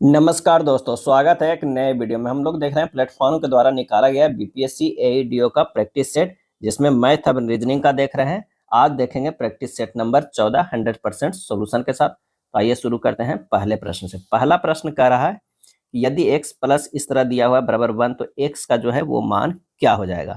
नमस्कार दोस्तों, स्वागत है एक नए वीडियो में। हम लोग देख रहे हैं प्लेटफॉर्म के द्वारा निकाला गया बीपीएससी एईडीओ का प्रैक्टिस सेट, जिसमें मैथ और रीजनिंग का देख रहे हैं। आज देखेंगे प्रैक्टिस सेट नंबर 14 100% सोल्यूशन के साथ। तो आइए शुरू करते हैं पहले प्रश्न से। पहला प्रश्न कह रहा है कि यदि x प्लस इस तरह दिया हुआ है बराबर 1, तो x का जो है वो मान क्या हो जाएगा।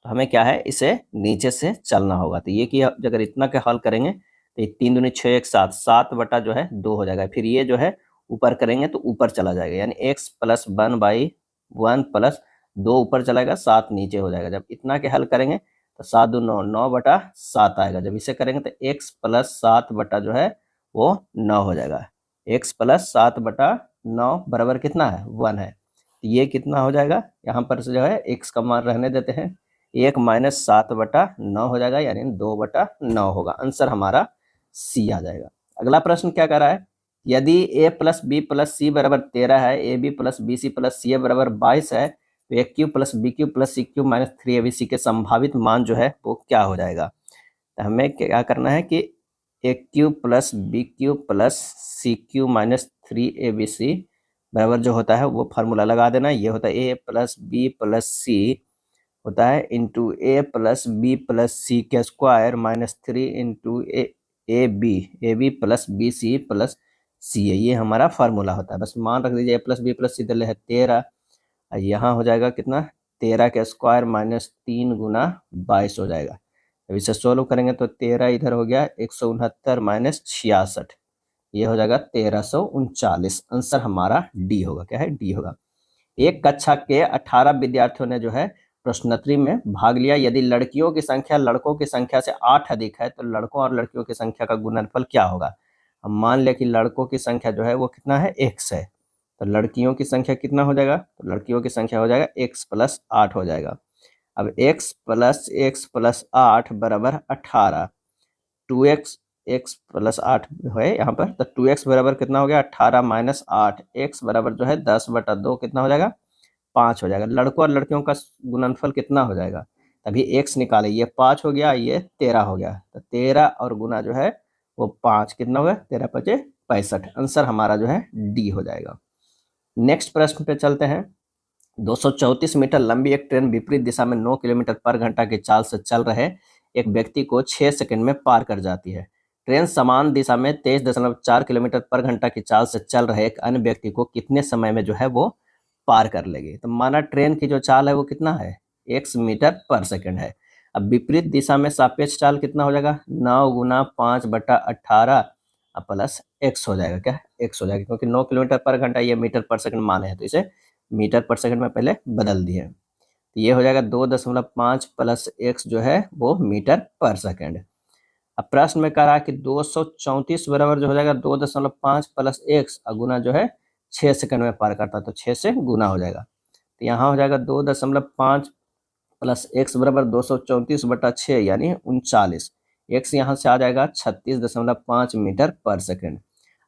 तो हमें क्या है, इसे नीचे से चलना होगा। तो ये कि अगर इतना के हल करेंगे तो 3 दूनी 6 1 7, 7 बटा जो है 2 हो जाएगा। फिर ये जो है ऊपर करेंगे तो ऊपर चला जाएगा, यानी x प्लस 1/1 प्लस 2 ऊपर चलाएगा, 7 नीचे हो जाएगा। जब इतना के हल करेंगे तो 7 दूनी 9, 9 बटा 7 आएगा। जब इसे करेंगे तो x प्लस 7 बटा जो है वो 9 हो जाएगा। x प्लस 7 बटा 9 बराबर कितना है, 1 है। तो ये कितना हो जाएगा, यहाँ पर से जो है x का मान रहने देते हैं, 1 माइनस 7 बटा 9 हो जाएगा, यानी 2 बटा 9 होगा। आंसर हमारा सी आ जाएगा। अगला प्रश्न क्या कर रहा है, यदि a plus B plus C बराबर 13 है, A B plus B C plus C A बराबर 22 है, तो A cube plus B cube plus C cube minus 3abc के संभावित मान जो है वो क्या हो जाएगा। तो हमें क्या करना है कि A cube plus B cube plus C cube minus 3abc बराबर जो होता है वो फार्मूला लगा देना। ये होता है A plus B plus C होता है into A plus B plus C के square minus 3 into A B plus B C plus C A, ये हमारा फार्मूला होता है। बस मान रख दीजिए, A plus B plus C दे है 13, यहाँ हो जाएगा कितना, 13 के स्क्वायर माइनस 3 गुना 22 हो जाएगा। अब इसे सोल्व करेंगे तो 13 इधर हो गया 169 माइनस 66, ये हो जाएगा 1339। आंसर हमारा डी होगा। क्या है, डी होगा। एक कक्षा के 18 विद्यार्थियों ने जो है प्रश्नोत्तरी में भाग लिया। यदि लड़कियों की संख्या लड़कों की संख्या से 8 अधिक है, तो लड़कों और लड़कियों की संख्या का गुणनफल क्या होगा। हम मान लें कि लड़कों की संख्या जो है वो कितना है, x है, तो लड़कियों की संख्या कितना हो जाएगा, तो लड़कियों की संख्या हो जाएगा x प्लस 8 हो जाएगा। अब x प्लस 8 बराबर 18, 2x, x प्लस 8 है यहाँ पर, तो 2x बराबर कितना हो गया, 18 माइनस 8, x बराबर जो है 10 बटा 2 कितना हो जाएगा, 5 हो जाएगा। लड़कों और लड़कियों का गुणनफल कितना हो जाएगा, तभी x निकाले, ये 5 हो गया, ये 13 हो गया, तो 13 और गुना जो है वो 5 कितना होगा, 13 पचे 65। आंसर हमारा जो है डी हो जाएगा। नेक्स्ट प्रश्न पे चलते हैं। 234 मीटर लंबी एक ट्रेन विपरीत दिशा में 9 किलोमीटर पर घंटा की चाल से चल रहे एक व्यक्ति को 6 सेकंड में पार कर जाती है। ट्रेन समान दिशा में 23.4 किलोमीटर पर घंटा की चाल से चल रहे एक अन्य व्यक्ति को कितने समय में जो है वो पार कर लेगी। तो माना ट्रेन की जो चाल है वो कितना है, x मीटर पर सेकंड है। अब विपरीत दिशा में सापेक्ष चाल कितना हो जाएगा, 9 गुना 5 बटा 18 प्लस x हो जाएगा। क्या, x हो जाएगा, क्योंकि 9 किलोमीटर पर घंटा ये मीटर पर सेकंड माने हैं, तो इसे मीटर पर सेकंड में पहले बदल दिए। तो ये हो जाएगा 2.5 प्लस x जो है वो मीटर पर सेकंड। अब प्रश्न में कह रहा है कि 234 बराबर जो हो जाएगा 2.5 प्लस x गुना जो है 6 सेकंड में पार करता है, तो 6 से गुना हो जाएगा। तो यहाँ हो जाएगा 2.5 प्लस x बराबर 234 बटा 6 यानी 39। x यहाँ से आ जाएगा 36.5 मीटर पर सेकंड।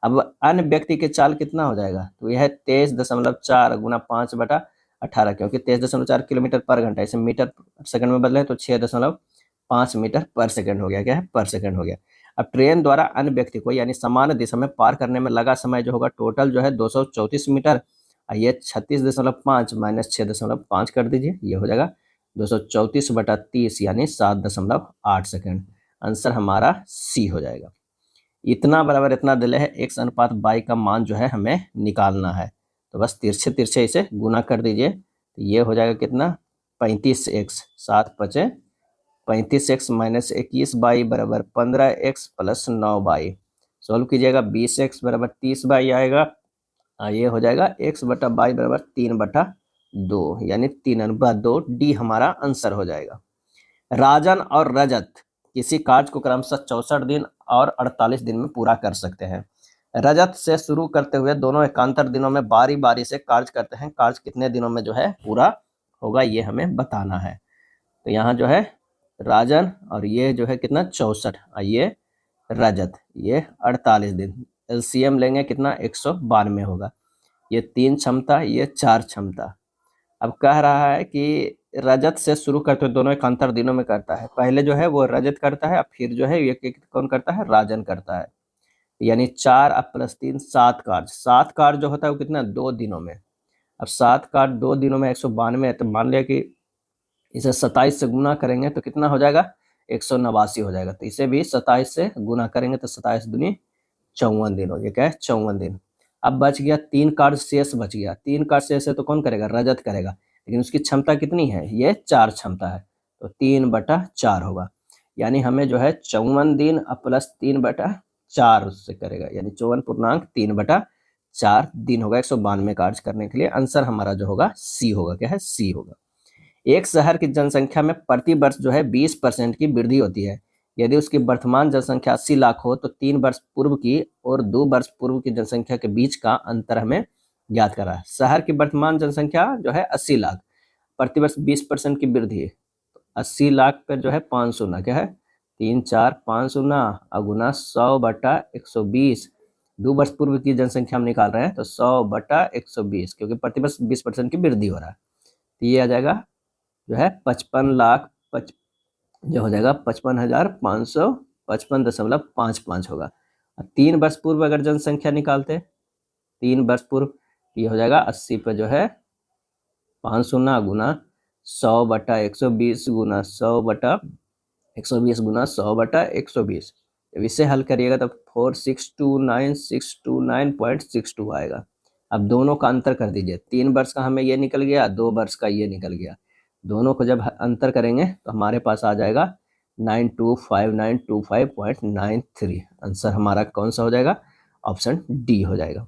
अब अन्य व्यक्ति के चाल कितना हो जाएगा, तो यह 23.4 गुना 5 बटा 18, क्योंकि 23.4 किलोमीटर पर घंटा, इसे मीटर सेकंड में बदले तो 6.5 मीटर पर सेकंड हो गया। क्या है, पर सेकंड हो गया। अब ट्रेन द्वारा अन्य व्यक्ति को यानी समान दिशा में पार करने में लगा समय जो होगा टोटल जो है 234 मीटर, ये 36.5 माइनस 6.5 कर दीजिए, ये हो जाएगा 234 बटा 30 यानी 7.8 सेकंड। आंसर हमारा सी हो जाएगा। इतना बराबर इतना दिले है, x अनुपात y का मान जो है हमें निकालना है, तो बस तिरछे तिरछे इसे गुना कर दीजिए, तो ये हो जाएगा कितना, 35x, 7 पचे 35x माइनस 21y बराबर 15x प्लस 9y। सोल्व कीजिएगा, 20x बराबर 30y आएगा, ये हो जाएगा x बटा y बराबर 3/2 यानी 3/2, डी हमारा आंसर हो जाएगा। राजन और रजत किसी कार्य को क्रमशः 64 दिन और 48 दिन में पूरा कर सकते हैं। रजत से शुरू करते हुए दोनों एकांतर दिनों में बारी बारी से कार्य करते हैं। कार्य कितने दिनों में जो है पूरा होगा, ये हमें बताना है। तो यहाँ जो है राजन और ये जो है कितना 64, ये रजत ये 48 दिन। एलसीएम लेंगे कितना, 192 होगा। ये 3 क्षमता, ये 4 क्षमता। अब कह रहा है कि रजत से शुरू करते हुए दोनों एकांतर दिनों में करता है। पहले जो है वो रजत करता है, अब फिर जो है ये कौन करता है, राजन करता है। यानी 4 अब +3 7 कार्ड। 7 कार्ड जो होता है वो कितना 2 दिनों में। अब 7 कार्ड 2 दिनों में 192 है, तो मान लिया कि इसे 27 से गुना करेंगे तो कितना हो जाएगा 189 हो जाएगा। तो इसे भी 27 से गुना करेंगे तो 27 दूनी 54 दिन हो गया। क्या है 54 दिन। अब बच गया 3 कार्ड शेष बच गया। 3 कार्ड शेष है तो कौन करेगा रजत करेगा, लेकिन उसकी क्षमता कितनी है ये 4 क्षमता है, तो 3/4 होगा। यानी हमें जो है 54 दिन +3/4 उससे करेगा, यानी 54.3/4 दिन होगा 192 कार्य करने के लिए। आंसर हमारा जो होगा सी होगा। क्या है सी होगा। एक शहर की जनसंख्या में प्रति वर्ष जो है 20% की वृद्धि होती है। यदि उसकी वर्तमान जनसंख्या 80 लाख हो तो 3 वर्ष पूर्व की और 2 वर्ष पूर्व की जनसंख्या के बीच का अंतर हमें ज्ञात करा है। शहर की वर्तमान जनसंख्या जो है 80 लाख, प्रति वर्ष 20% की वृद्धि है, तो 80 लाख पर जो है 5 शून्य क्या है 3 4 5 शून्य अगुना 100/120। 2 वर्ष पूर्व की जनसंख्या हम निकाल रहे हैं तो 100/120, क्योंकि प्रति वर्ष 20% की वृद्धि हो रहा है। तो ये आ जाएगा जो है 55 लाख जो हो जाएगा 55,555.55 होगा। 3 वर्ष पूर्व अगर जनसंख्या निकालते 3 वर्ष पूर्व ये हो जाएगा 80 पे जो है 5 शून्य गुना 100/120 गुना 100/120 गुना 100/120। जब इसे हल करिएगा तो 4629629.62 आएगा। अब दोनों का अंतर कर दीजिए। 3 वर्ष का हमें ये निकल गया, 2 वर्ष का ये निकल गया। दोनों को जब अंतर करेंगे तो हमारे पास आ जाएगा 925925.93। आंसर हमारा कौन सा हो जाएगा ऑप्शन डी हो जाएगा।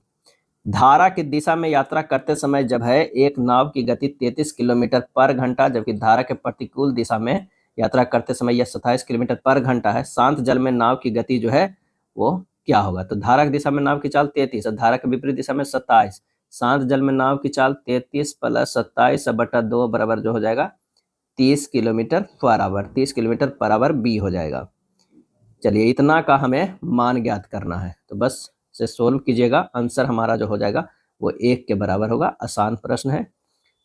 धारा की दिशा में यात्रा करते समय जब है एक नाव की गति 33 किलोमीटर पर घंटा, जबकि धारा के प्रतिकूल दिशा में यात्रा करते समय यह 27 किलोमीटर पर घंटा है। शांत जल में नाव की गति जो है वो क्या होगा। तो धारा की दिशा में नाव की चाल 33 और धारा के विपरीत दिशा में 27। शांत जल में नाव की चाल 33 + 27/2 बराबर जो हो जाएगा 30 kilometre per hour. 30 kilometre per hour बी हो जाएगा। चलिए इतना का हमें मान ज्ञात करना है, तो बस से सोल्व कीजिएगा। आंसर हमारा जो हो जाएगा वो 1 के बराबर होगा। आसान प्रश्न है।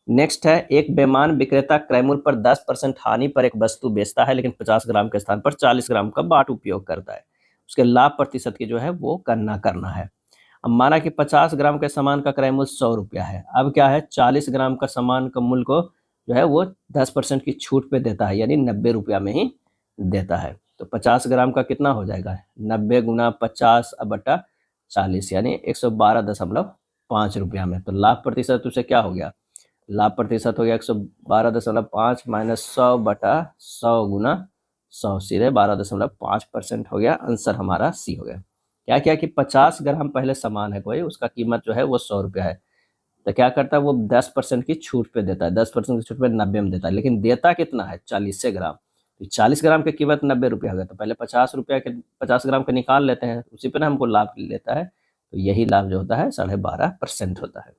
नेक्स्ट है, एक बेईमान विक्रेता क्रय मूल्य पर 10% हानि पर एक वस्तु बेचता है, लेकिन 50 ग्राम के स्थान पर 40 ग्राम का बाट उपयोग करता है। उसके लाभ प्रतिशत की जो है वो गणना करना है। अब माना कि 50 ग्राम के सामान का क्रय मूल्य 100 रुपया है। अब क्या है 40 ग्राम का सामान का मूल्य को जो है वो 10% की छूट पे देता है, यानी 90 रुपया में ही देता है। तो 50 ग्राम का कितना हो जाएगा 90 गुना 50/40 यानी 112.5 रुपया में। तो लाभ प्रतिशत उसे क्या हो गया, लाभ प्रतिशत हो गया 112.5 माइनस 100/100 गुना 100, सीधे 12.5% हो गया। आंसर हमारा सी हो गया। क्या क्या कि 50 ग्राम पहले सामान है कोई, उसका कीमत जो है वो 100 रुपया है, तो क्या करता है वो 10% की छूट पे देता है। 10% की छूट पे 90 में देता है, लेकिन देता कितना है 40 ग्राम। 40 ग्राम की कीमत 90 रुपया हो गया, तो पहले 50 रुपया के 50 ग्राम का निकाल लेते हैं, उसी पर हमको लाभ लेता है। तो यही लाभ जो होता है 12.5% होता है।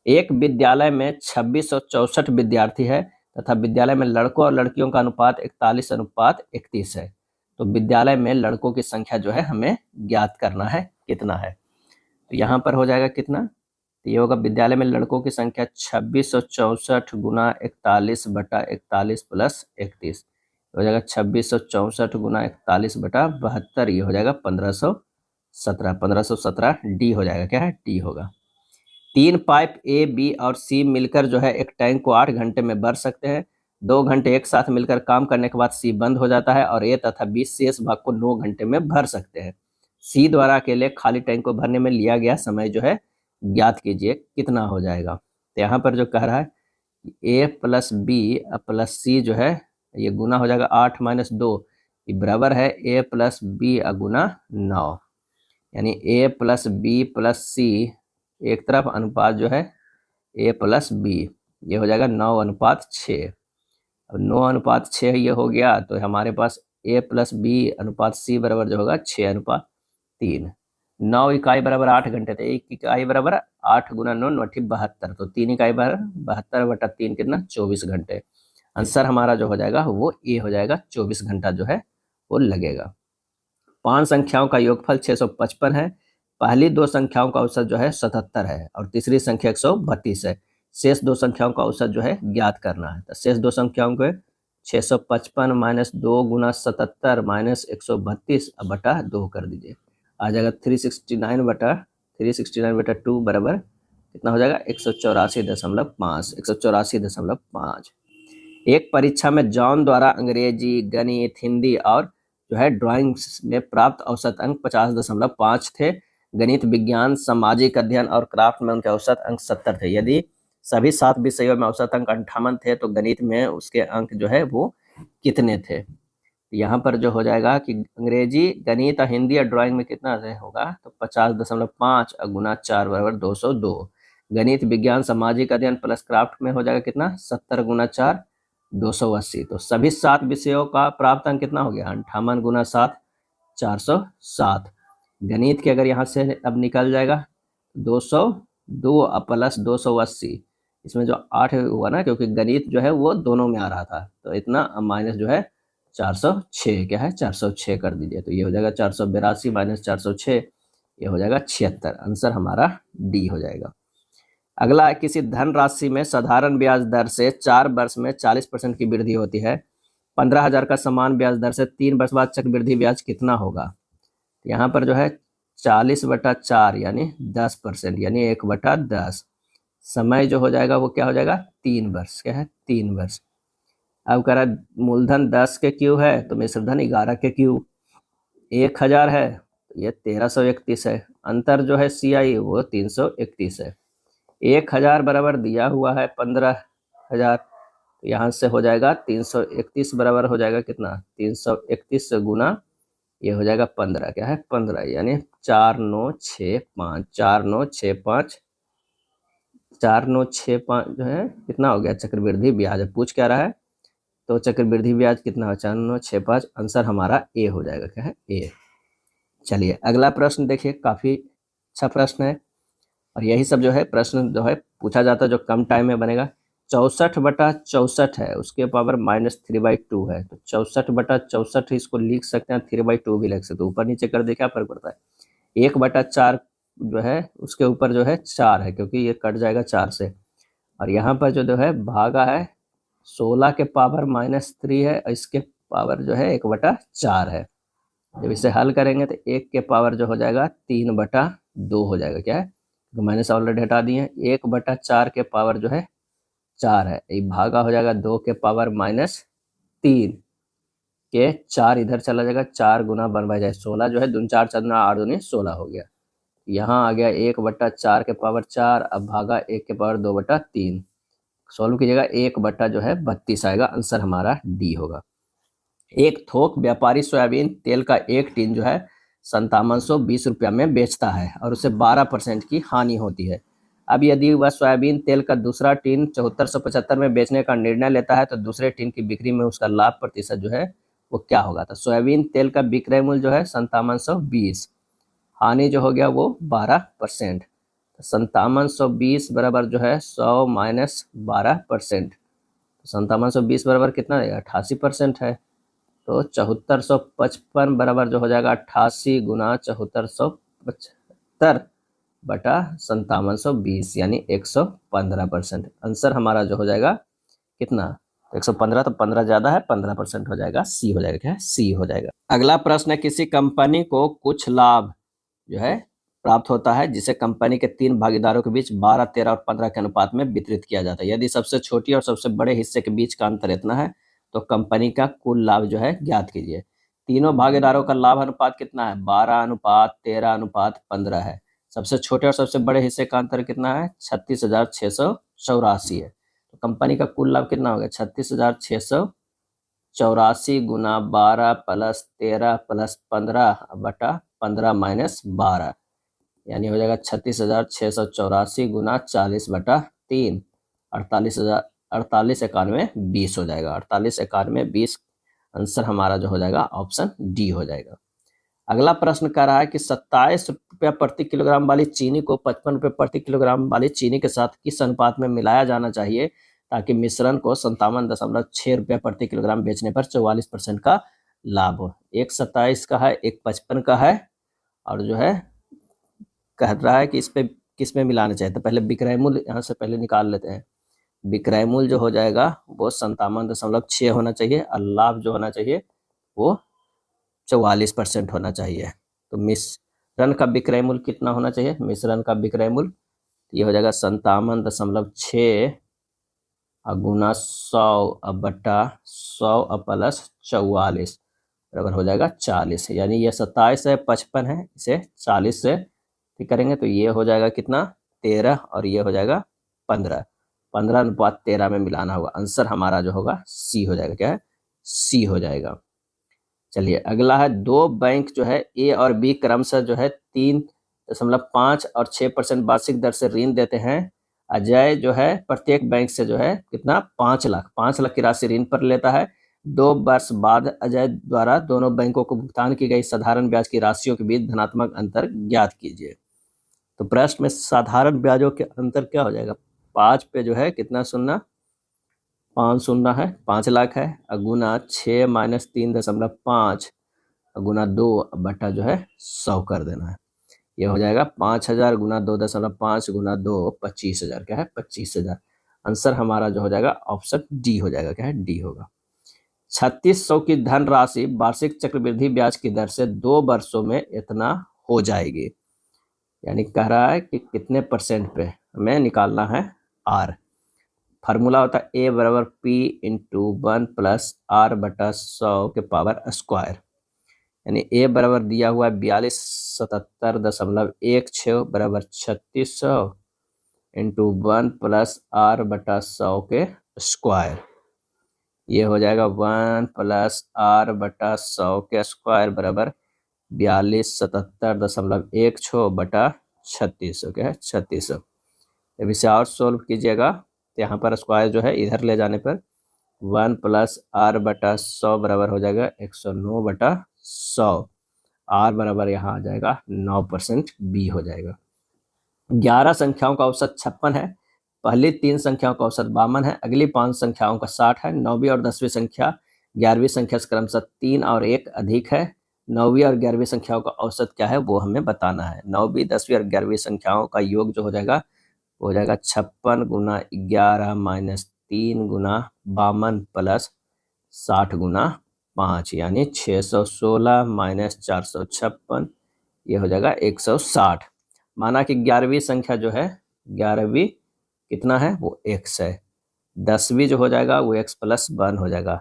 एक विद्यालय में 2664 विद्यार्थी है तथा विद्यालय में लड़कों और लड़कियों का अनुपात 41:31 है। तो विद्यालय में लड़कों की संख्या जो है हमें ज्ञात करना है कितना है। तो यहाँ पर हो जाएगा कितना, तो ये होगा विद्यालय में लड़कों की संख्या 2664 गुना 41/41 + 31 हो जाएगा 2664 गुना 41/72, ये हो जाएगा 1517 डी हो जाएगा। क्या है डी होगा। 3 पाइप ए बी और सी मिलकर जो है एक टैंक को 8 घंटे में भर सकते हैं। 2 घंटे एक साथ मिलकर काम करने के बाद सी बंद हो जाता है और ए तथा बी शेष भाग को 9 घंटे में भर सकते हैं। सी द्वारा अकेले खाली टैंक को भरने में लिया गया समय जो है ज्ञात कीजिए कितना हो जाएगा। तो यहाँ पर जो कह रहा है ए + बी + सी जो है ये गुना हो जाएगा 8 - 2, ये बराबर है ए + बी गुना 9, यानी ए + बी + सी एक तरफ अनुपात जो है ए + बी, ये हो जाएगा 9:6। अब 9:6 ये हो गया, तो हमारे पास ए + बी अनुपात सी बराबर जो होगा 6:3। 9 इकाई बराबर 8 घंटे, तो 1 इकाई बराबर 8 × 9 = 72, तो 3 इकाई बराबर 72/3 कितना 24 घंटे। आंसर हमारा जो हो जाएगा वो ए हो जाएगा, 24 घंटा जो है वो लगेगा। 5 संख्याओं का योगफल 655 है। पहली 2 संख्याओं का औसत जो है 77 है और तीसरी संख्या 132 है। शेष 2 संख्याओं का औसत जो है ज्ञात करना है। तो शेष 2 संख्याओं को 655 - 2 × 77 - 132/2 कर दीजिए। आ जाएगा 369/2 बराबर कितना हो जाएगा 184.5 184.5। एक परीक्षा में जॉन द्वारा अंग्रेजी, गणित, हिंदी और जो है ड्राइंग में प्राप्त औसत अंक 50.5 थे। गणित, विज्ञान, सामाजिक अध्ययन और क्राफ्ट में उनके औसत अंक 70 थे। यदि सभी 7 विषयों में औसत अंक 58 थे तो गणित में उसके अंक जो है वो कितने थे। यहाँ पर जो हो जाएगा कि अंग्रेजी, गणित, हिंदी और ड्राइंग में कितना होगा तो 50.5 गुना 4 बराबर 202। गणित, विज्ञान, सामाजिक अध्ययन प्लस क्राफ्ट में हो जाएगा कितना 70 गुना 4 280। तो सभी 7 विषयों का प्राप्त अंक कितना हो गया 58 गुना 7 407। गणित के अगर यहाँ से अब निकल जाएगा 202 प्लस 280, इसमें जो 8 हुआ ना, क्योंकि गणित जो है वो दोनों में आ रहा था, तो इतना माइनस जो है 406 क्या है 406 कर दीजिए, तो ये हो जाएगा 482 माइनस 406, ये हो जाएगा 76। आंसर हमारा डी हो जाएगा। अगला, किसी धन राशि में साधारण ब्याज दर से 4 वर्ष में 40% की वृद्धि होती है। 15,000 का समान ब्याज दर से 3 वर्ष बाद चक्रवृद्धि ब्याज कितना होगा। यहाँ पर जो है 40/4 यानी 10% यानी 1/10। समय जो हो जाएगा वो क्या हो जाएगा 3 वर्ष, क्या है 3 वर्ष। अब कह रहा है मूलधन 10 के क्यू है तो मिश्रधन 11 के क्यू। 1000 है तो ये 1331 है। अंतर जो है CI वो 331 है। 1000 बराबर दिया हुआ है 15,000, तो यहाँ से हो जाएगा 331 बराबर हो जाएगा कितना 331 गुना ये हो जाएगा 15, क्या है 15 यानी 4965 4965 4965 जो है कितना हो गया चक्रवृद्धि ब्याज। पूछ क्या रहा है तो चक्रवृद्धि ब्याज कितना हो 4965। आंसर हमारा ए हो जाएगा, क्या है ए। चलिए अगला प्रश्न देखिए, काफी अच्छा प्रश्न है और यही सब जो है प्रश्न जो है पूछा जाता है जो कम टाइम में बनेगा। 64/64 है, उसके पावर -3/2 है, तो 64/64 इसको लिख सकते हैं, 3/2 भी लिख सकते हैं। ऊपर नीचे कर दे क्या फर्क पड़ता है। 1/4 जो है उसके ऊपर जो है 4 है, क्योंकि ये कट जाएगा 4 से, और यहाँ पर जो है भागा है 16 के पावर -3 है, इसके पावर जो है 1/4 है। जब इसे हल करेंगे तो 1 के पावर जो हो जाएगा 3/2 हो जाएगा, क्या है तो माइनस ऑलरेडी हटा दिए। 1/4 के पावर जो है 4 है, ये भागा हो जाएगा 2 के पावर -3 के 4 इधर चला जाएगा, 4 गुना 1/4 16 जो है 2 4 4 8 दूनी 16 हो गया। यहाँ आ गया 1/4 के पावर 4, अब भागा 1 के पावर 2/3, सॉल्व कीजिएगा 1 जो है 32 आएगा। आंसर हमारा डी होगा। एक थोक व्यापारी सोयाबीन तेल का एक टीन जो है 5720 रुपया में बेचता है और उसे 12% की हानि होती है। अब यदि वह सोयाबीन तेल का दूसरा टीन 7475 में बेचने का निर्णय लेता है तो दूसरे टीन की बिक्री में उसका लाभ प्रतिशत जो है वो क्या होगा। तो सोयाबीन तेल का विक्रय मूल्य जो है 5720, हानि जो हो गया वो 12%, 5720 बराबर जो है 100 माइनस 12%, 5720 बराबर कितना देगा 88% है, तो 7455 बराबर जो हो जाएगा 88 गुना 7475 बटा 5720 यानी 115%। आंसर हमारा जो हो जाएगा कितना 115, तो 15 ज्यादा है 15% हो जाएगा, सी हो जाएगा, क्या है सी हो जाएगा। अगला प्रश्न है, किसी कंपनी को कुछ लाभ जो है प्राप्त होता है जिसे कंपनी के 3 भागीदारों के बीच 12, 13 और 15 के अनुपात में वितरित किया जाता है। यदि सबसे छोटी और सबसे बड़े हिस्से के बीच का अंतर इतना है तो कंपनी का कुल लाभ जो है ज्ञात कीजिए। तीनों भागीदारों का लाभ अनुपात कितना है 12:13:15 है। सबसे छोटे और सबसे बड़े हिस्से का अंतर कितना है 36,684 है। तो कंपनी का कुल लाभ कितना हो गया 36,684 गुना 12 प्लस 13 प्लस 15 बटा 15 माइनस 12 यानी हो जाएगा 36,684 गुना 40/3 48,91 हो जाएगा, 48,91 आंसर हमारा जो हो जाएगा ऑप्शन डी हो जाएगा। अगला प्रश्न कह रहा है कि 27 रुपया प्रति किलोग्राम वाली चीनी को 55 रुपये प्रति किलोग्राम वाली चीनी के साथ किस अनुपात में मिलाया जाना चाहिए ताकि मिश्रण को 57.6 रुपया प्रति किलोग्राम बेचने पर 44% का लाभ हो। एक 27 का है, एक 55 का है, और जो है कह रहा है कि इस पे किस में मिलाना चाहिए। तो पहले विक्रय मूल्य यहाँ से पहले निकाल लेते हैं। विक्रय मूल्य जो हो जाएगा वो 57.6 होना चाहिए और लाभ जो होना चाहिए वो 44% होना चाहिए। तो रन का विक्रय मूल्य कितना होना चाहिए, मिश्रण का विक्रय मूल्य, ये हो जाएगा 57.6 गुना 100 बटा 100 प्लस 44 बराबर हो जाएगा 40। यानी ये 27 है, 55 है, इसे 40 से ठीक करेंगे तो ये हो जाएगा कितना 13 और ये हो जाएगा 15, 15:13 में मिलाना होगा। आंसर हमारा जो होगा सी हो जाएगा। क्या है, सी हो जाएगा। चलिए अगला है, दो बैंक जो है ए और बी क्रमशः जो है 3.5 और 6% वार्षिक दर से ऋण देते हैं। अजय जो है प्रत्येक बैंक से जो है कितना 5 लाख की राशि ऋण पर लेता है। 2 वर्ष बाद अजय द्वारा दोनों बैंकों को भुगतान की गई साधारण ब्याज की राशियों के बीच धनात्मक अंतर ज्ञात कीजिए। तो प्रश्न में साधारण ब्याजों के अंतर क्या हो जाएगा, 5 पे जो है कितना शून्य, 5 शून्य है, 5 लाख है, गुना 6 माइनस 3.5 गुना 2 बटा जो है 100 कर देना है। ये हो जाएगा 5,000 गुना 2.5 गुना 2 25,000। क्या है, 25,000। आंसर हमारा जो हो जाएगा ऑप्शन डी हो जाएगा। क्या है, डी होगा। 3600 की धनराशि वार्षिक चक्रवृद्धि ब्याज की दर से 2 वर्षों में इतना हो जाएगी। यानी कह रहा है कि कितने परसेंट पे हमें निकालना है आर। फार्मूला होता है ए बराबर पी इंटू 1 प्लस आर बटा 100 के पावर स्क्वायर। यानी ए बराबर दिया हुआ है 4277.16 बराबर 3600 इंटू 1 प्लस आर बटा 100 के स्क्वायर। ये हो जाएगा 1 प्लस आर बटा 100 के स्क्वायर बराबर 4277.16 बटा 3600। क्या है, 3600। जब इसे और सोल्व कीजिएगा तो यहाँ पर स्क्वायर जो है इधर ले जाने पर 1 प्लस आर बटा 100 बराबर हो जाएगा 109 बटा 100। आर बराबर यहाँ आ जाएगा 9%, बी हो जाएगा। 11 संख्याओं का औसत 56 है। पहली 3 संख्याओं का औसत 52 है। अगली 5 संख्याओं का 60 है। 9वीं और 10वीं संख्या 11वीं संख्या से क्रमशः 3 और 1 अधिक है। 9वीं और 11वीं संख्याओं का औसत क्या है वो हमें बताना है। 9वीं 10वीं और 11वीं संख्याओं का योग जो हो जाएगा वो हो जाएगा 56 गुना 11 माइनस 3 गुना 52 प्लस 60 गुना 5 यानी 616 माइनस 456, ये हो जाएगा 160। माना कि 11वीं संख्या जो है 11वीं कितना है वो x है। 10वीं जो हो जाएगा वो x प्लस 1 हो जाएगा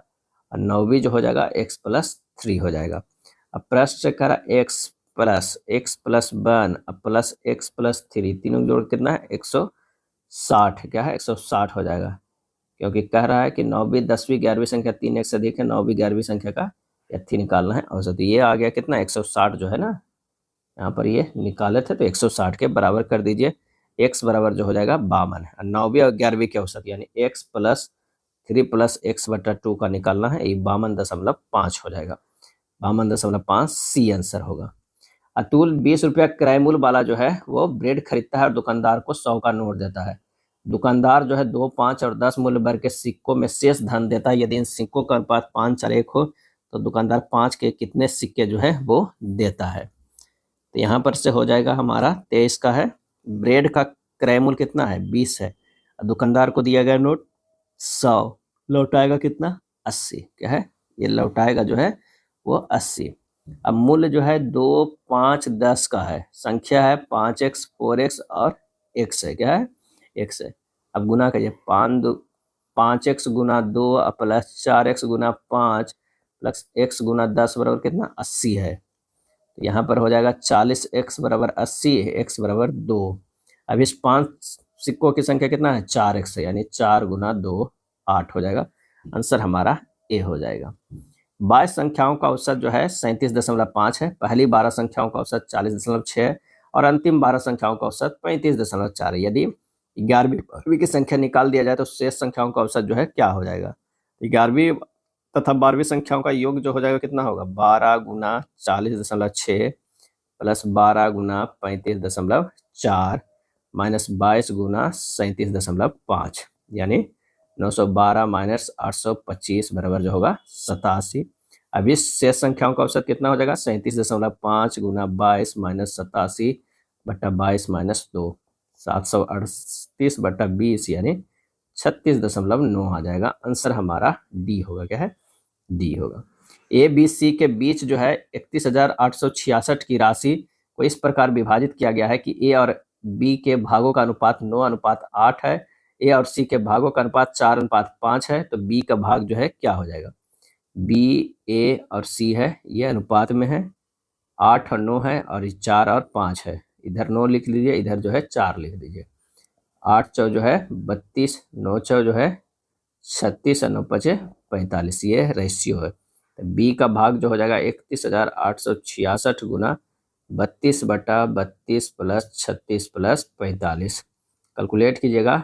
और 9वीं जो हो जाएगा x प्लस 3 हो जाएगा। अब प्रश्न से कह रहा x plus 1 plus x plus 3 तीनों जोड़ कितना है 160। क्या है, 160 हो जाएगा क्योंकि कह रहा है कि 9वीं 10वीं 11वीं संख्या 3 एक से अधिक है। 9वीं 11वीं संख्या का यथी निकालना है औसत। ये आ गया कितना 160 जो है ना, यहाँ पर ये निकाले थे तो 160 के बराबर कर दीजिए। x बराबर जो हो जाएगा 52 है। 9वीं और 11वीं के औसत यानी x प्लस 3 प्लस x बटा 2 का निकालना है। ये 52.5 हो जाएगा। 52.5 सी आंसर होगा। अतुल 20 रुपया किराए मूल्य वाला जो है वो ब्रेड खरीदता है और दुकानदार को 100 का नोट देता है। दुकानदार जो है 2, 5 और 10 मूल्य वर्ग के सिक्कों में शेष धन देता है। यदि इन सिक्कों का अनुपात 5 और 1 हो तो दुकानदार 5 के कितने सिक्के जो है वो देता है। तो यहाँ पर से हो जाएगा हमारा 23 का है। ब्रेड का क्रय मूल्य कितना है 20 है। दुकानदार को दिया गया नोट 100, लौटाएगा कितना 80। क्या है, ये लौटाएगा जो है वो 80। अब मूल्य जो है 2, 5, 10 का है। संख्या है 5x 4x और x है। क्या है, x है। अब गुना करिए 5x गुना 2 प्लस 4x गुना 5 प्लस x गुना 10 बराबर कितना 80 है। तो यहाँ पर हो जाएगा 40x बराबर 80, x बराबर 2। अब इस 5 सिक्कों की संख्या कितना है 4x है यानी 4 गुना 2 8 हो जाएगा। आंसर हमारा ए हो जाएगा। 22 संख्याओं का औसत जो है 37.5 है। पहली 12 संख्याओं का औसत 40.6 है और अंतिम 12 संख्याओं का औसत 35.4 है। यदि 11वीं की संख्या निकाल दिया जाए तो शेष संख्याओं का औसत जो है क्या हो जाएगा। 11वीं तथा 12वीं संख्याओं का योग जो हो जाएगा कितना होगा 12 गुना 40.6 प्लस 12 गुना 35.4 माइनस 22 गुना 37.5 यानी 912 माइनस 825 बराबर जो होगा 87। अब इस शेष संख्याओं का औसत कितना हो जाएगा 37.5 गुना 22 माइनस 87 बटा 22 माइनस 2 738 बटा 20 यानी 36.9 आ जाएगा। आंसर हमारा डी होगा। क्या है, डी होगा। ए बी सी के बीच जो है 31,866 की राशि को इस प्रकार विभाजित किया गया है कि ए और बी के भागों का अनुपात 9:8 है, ए और सी के भागों का अनुपात 4:5 है, तो बी का भाग जो है क्या हो जाएगा? बी, ए और सी है, ये अनुपात में है, 8 और 9 है और 4 और 5 है। इधर 9 लिख लीजिए, इधर जो है 4 लिख दीजिए। 8 चौ जो है 32, 9 चौ जो है 36 और 9 पचे 45, ये रेशियो है। तो बी का भाग जो हो जाएगा 31,866 गुना 32/32 प्लस 36 प्लस 45। कैलकुलेट कीजिएगा,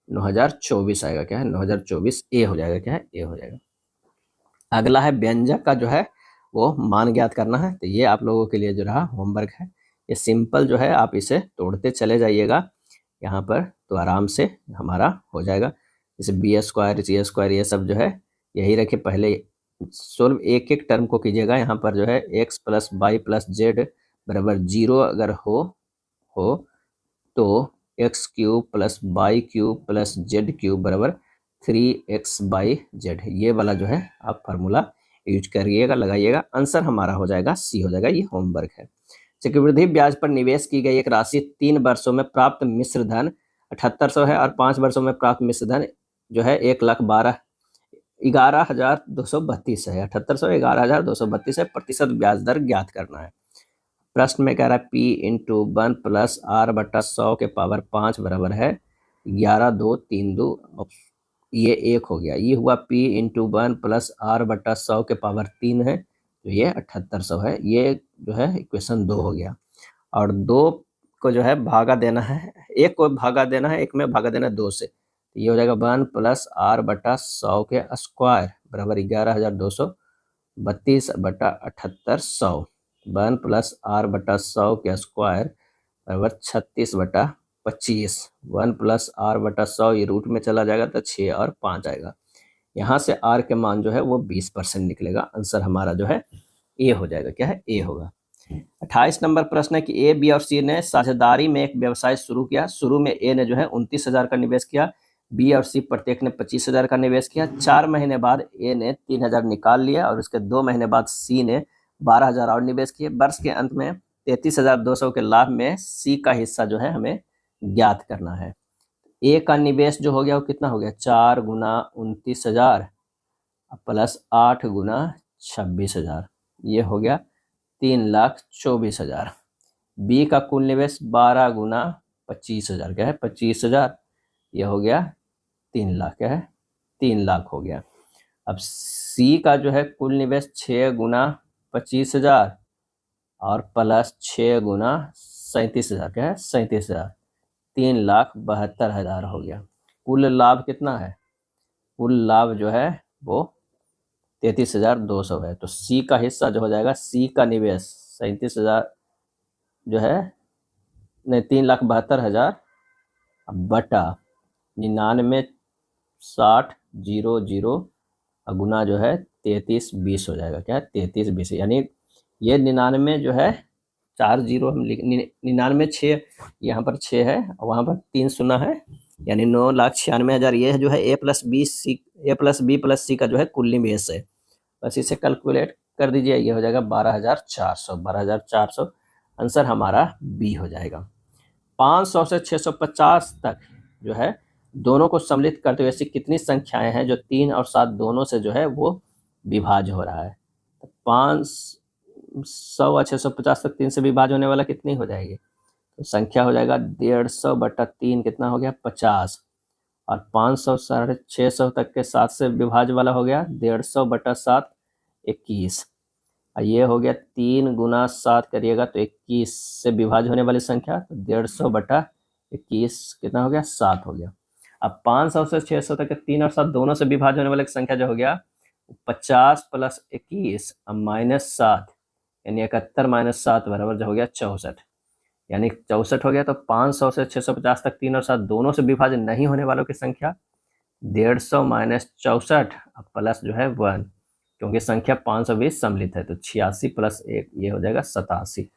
9024 आएगा। क्या है? 9024 ए हो जाएगा। क्या है? ए हो जाएगा। अगला है व्यंजक का जो है वो मान ज्ञात करना है। तो ये आप लोगों के लिए जो रहा होमवर्क है, ये सिंपल जो है आप इसे तोड़ते चले जाइएगा यहाँ पर, तो आराम से हमारा हो जाएगा। जैसे बी स्क्वायर, सी स्क्वायर, ये सब जो है यही रखे। पहले सोल्व एक एक टर्म को कीजिएगा। यहाँ पर जो है x plus y plus z बराबर 0 अगर हो तो x cube plus y cube plus z cube बराबर 3x/z, ये वाला जो है आप फार्मूला यूज करिएगा, लगाइएगा। आंसर हमारा हो जाएगा सी हो जाएगा। ये होमवर्क है। चक्रवृद्धि ब्याज पर निवेश की गई एक राशि 3 वर्षों में प्राप्त मिश्र धन 7800 है और 5 वर्षों में प्राप्त मिश्र धन जो है 1,11,232 है। 7800 11,232 है। प्रतिशत ब्याज दर ज्ञात करना है। प्रश्न में कह रहा है P × 1 प्लस R/100 के पावर 5 बराबर है 11,232। ये 1 हो गया। ये हुआ P × 1 प्लस R/100 के पावर 3 है, तो ये 7800 है। ये जो है इक्वेशन 2 हो गया। और 2 को जो है भागा देना है, एक को भागा देना है, एक में भागा देना है 2 से, तो ये हो जाएगा 1 प्लस R/100 के स्क्वायर बराबर 11,232/7800। 1 प्लस R/100 के स्क्वायर बराबर 36/25। 1 प्लस R/100 ये रूट में चला जाएगा तो 6 और 5 आएगा। यहाँ से R के मान जो है वो 20% निकलेगा। आंसर हमारा जो है ए हो जाएगा। क्या है? ए होगा। 28 नंबर प्रश्न है कि ए, बी और सी ने साझेदारी में एक व्यवसाय शुरू किया। शुरू में ए ने जो है 29,000 का निवेश किया, बी और सी प्रत्येक ने 25,000 का निवेश किया। 4 महीने बाद ए ने 3,000 निकाल लिया और उसके 2 महीने बाद सी ने 12,000 और निवेश किए। वर्ष के अंत में 33,200 के लाभ में सी का हिस्सा जो है हमें ज्ञात करना है। ए का निवेश जो हो गया वो कितना हो गया? 4 गुना 29,000 प्लस 8 गुना 26,000, ये हो गया 3,24,000। बी का कुल निवेश 12 गुना 25,000, क्या है? 25,000, ये हो गया 3 लाख। क्या है? 3 लाख हो गया। अब सी का जो है कुल निवेश 6 गुना 25,000 और प्लस 6 गुना 37,000, क्या है? 37,000, 3,72,000 हो गया। कुल लाभ कितना है? कुल लाभ जो है वो 33,200 है। तो सी का हिस्सा जो हो जाएगा, सी का निवेश 37,000 जो है नहीं 3,72,000 बटा 99,60,00 गुना जो है 3320 हो जाएगा। क्या है? 3320, यानी ये 99 जो है 4 जीरो हम लिख 99 6 यहाँ पर 6 है और वहाँ पर 3 शून्य है, यानी 9,96,000। ये जो है ए प्लस बी प्लस सी का जो है कुल निवेश है। बस इसे कैलकुलेट कर दीजिए, ये हो जाएगा 12,400। आंसर हमारा बी हो जाएगा। 500 से 650 तक जो है दोनों को सम्मिलित करते हुए ऐसी कितनी संख्याएं हैं जो 3 और 7 दोनों से जो है वो विभाज्य हो रहा है? तो 500 और 650 तक 3 से विभाज्य होने वाला कितनी हो जाएगी? तो संख्या हो जाएगा 150/3, कितना हो गया? 50। और 500 साढ़े 600 तक के 7 से विभाज्य वाला हो गया 150/7, 21। और ये हो गया 3 गुना 7 करिएगा तो 21 से विभाज्य होने वाली संख्या, तो 150/21 कितना हो गया? 7 हो गया। अब 500 से 600 तक के 3 और 7 दोनों से विभाज्य होने वाली संख्या जो हो गया 50 + 21 अब -7, यानी 71 - 7 बराबर जो हो गया 64, यानी 64 हो गया। तो 500 से 650 तक 3 और 7 दोनों से विभाज्य नहीं होने वालों की संख्या 150 - 64 अब प्लस जो है 1, क्योंकि संख्या 520 सम्मिलित है, तो 86 + 1 ये हो जाएगा 87।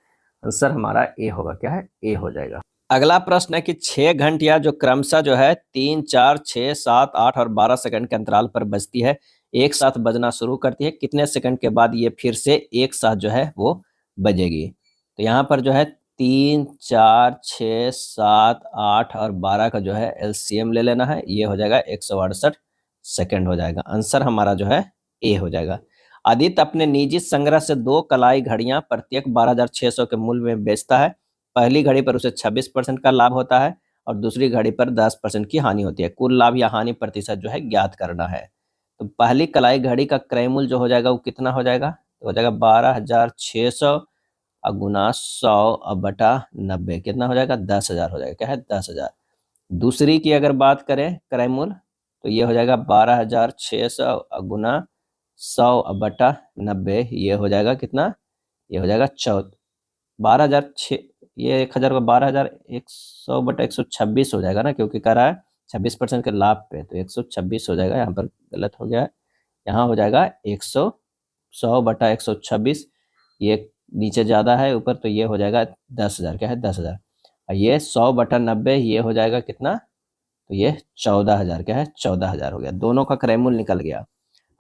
आंसर हमारा ए होगा। क्या है? ए हो जाएगा। अगला प्रश्न है कि 6 घंटियां जो क्रमशः जो है 3, 4, 6, 7, 8 और 12 सेकंड के अंतराल पर बजती है, एक साथ बजना शुरू करती है, कितने सेकंड के बाद ये फिर से एक साथ जो है वो बजेगी? तो यहाँ पर जो है 3, 4, 6, 7, 8 और 12 का जो है एलसीएम ले लेना है। ये हो जाएगा 168 सेकंड हो जाएगा। आंसर हमारा जो है ए हो जाएगा। आदित्य अपने निजी संग्रह से 2 कलाई घड़ियां प्रत्येक 12,600 के मूल्य में बेचता है। पहली घड़ी पर उसे 26% का लाभ होता है और दूसरी घड़ी पर 10% की हानि होती है। कुल लाभ या हानि प्रतिशत जो है ज्ञात करना है। तो पहली कलाई घड़ी का क्रय मूल्य जो हो जाएगा वो कितना हो जाएगा? तो हो जाएगा 12,600 और गुना 100 और बटा 90 कितना हो जाएगा? 10,000 हो जाएगा। क्या है? 10,000। दूसरी की अगर बात करें क्रय मूल्य तो ये हो जाएगा 12,600 और गुना 100 और बटा 90 ये हो जाएगा कितना? ये हो जाएगा 12,006 ये 1,000 का 12,100 बटा 126 हो जाएगा ना, क्योंकि कह रहा है 26% के लाभ पे, तो 126 हो जाएगा। यहाँ पर गलत हो गया है, यहाँ हो जाएगा 100 बटा 126। ये नीचे ज़्यादा है ऊपर, तो ये हो जाएगा 10,000। क्या है? 10,000। और ये 100 बटा 90 ये हो जाएगा कितना? तो ये 14,000। क्या है? 14,000 हो गया। दोनों का क्रय मूल्य निकल गया।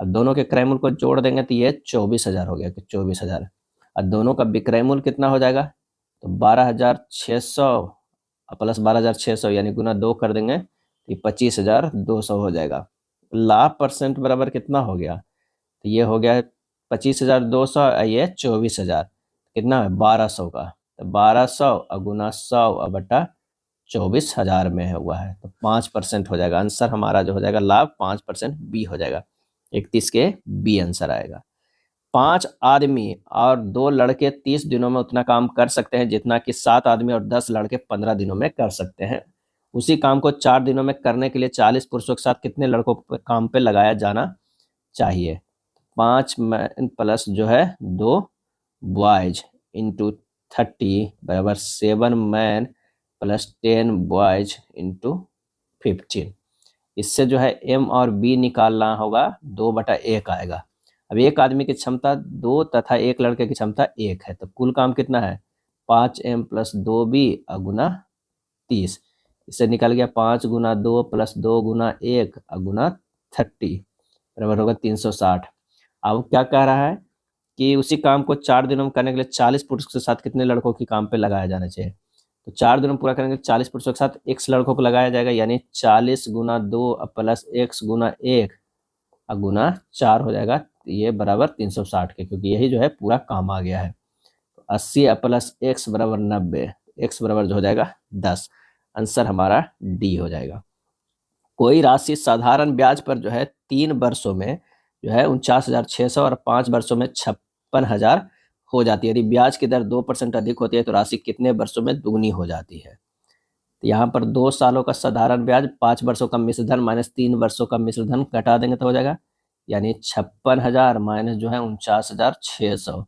अब दोनों के क्रय मूल्य को जोड़ देंगे तो ये 24,000 हो गया कि 24,000। और दोनों का विक्रय मूल्य कितना हो जाएगा? तो 12,600 प्लस 12,600 यानी गुना 2 कर देंगे तो ये 25,200 हो जाएगा। लाभ परसेंट बराबर कितना हो गया? तो ये हो गया 25,200 ये 24,000 कितना है? 1,200 का। तो 1,200 और गुना 100 और बटा 24,000 में हुआ है, तो 5% हो जाएगा। आंसर हमारा जो हो जाएगा लाभ 5% बी हो जाएगा। 31 के बी आंसर आएगा। 5 आदमी और 2 लड़के 30 दिनों में उतना काम कर सकते हैं जितना कि 7 आदमी और 10 लड़के 15 दिनों में कर सकते हैं। उसी काम को 4 दिनों में करने के लिए 40 पुरुषों के साथ कितने लड़कों को काम पे लगाया जाना चाहिए? 5 मैन प्लस जो है 2 बॉयज इंटू 30 बराबर 7 मैन प्लस 10 बॉयज इंटू 15। इससे जो है एम और बी निकालना होगा। 2/1 आएगा। अब एक आदमी की क्षमता 2 तथा एक लड़के की क्षमता 1 है, तो कुल काम कितना है? 5m प्लस 2b गुना 30। इससे निकल गया 5 गुना 2 प्लस 2 गुना 1 गुना 30 बराबर होगा 360। अब क्या कह रहा है कि उसी काम को 4 दिनों में करने के लिए 40 पुरुष के साथ कितने लड़कों की काम पे लगाया जाना चाहिए? तो 4 दिनों में पूरा करेंगे 40 पुरुषों के साथ x लड़कों को लगाया जाएगा, यानी 40 गुना 2 प्लस x गुना 1 गुना 4 हो जाएगा। ये बराबर 360 के, क्योंकि यही जो है पूरा काम आ गया है। तो 80 प्लस x बराबर 90, x बराबर जो हो जाएगा 10। आंसर हमारा डी हो जाएगा। कोई राशि साधारण ब्याज पर जो है 3 वर्षों में जो है 49,600 और 5 वर्षों में 56,000 हो जाती है। यदि ब्याज की दर 2% अधिक होती है तो राशि कितने वर्षों में दुगनी हो जाती है? तो यहाँ पर 2 सालों का साधारण ब्याज, 5 वर्षों का मिश्र धन माइनस 3 वर्षों का मिश्र धन घटा देंगे तो हो जाएगा, यानी 56,000 माइनस जो है 49,600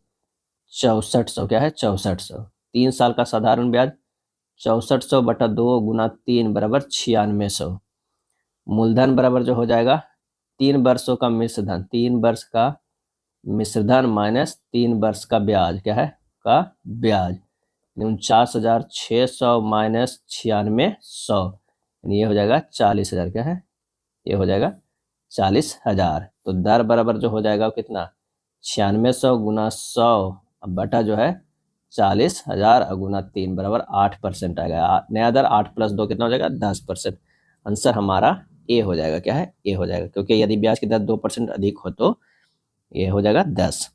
6400। क्या है? 6400। 3 साल का साधारण ब्याज 6400 बटा 2 गुना 3 बराबर 9600। मूलधन बराबर जो हो जाएगा 3 वर्षों का मिश्र धन, 3 वर्ष का मिश्र धन माइनस 3 वर्ष का ब्याज। क्या है? का ब्याज 49,600 माइनस 9600 यानी ये हो जाएगा 40,000। क्या है? ये हो जाएगा 40,000। तो दर बराबर जो हो जाएगा कितना? 9600 गुना 100 बटा जो है 40,000 गुना 3 बराबर 8% आएगा। नया दर 8 प्लस 2 कितना हो जाएगा? 10%। आंसर हमारा ए हो जाएगा। क्या है? ए हो जाएगा, क्योंकि यदि ब्याज की दर 2% अधिक हो तो ये हो जाएगा 10।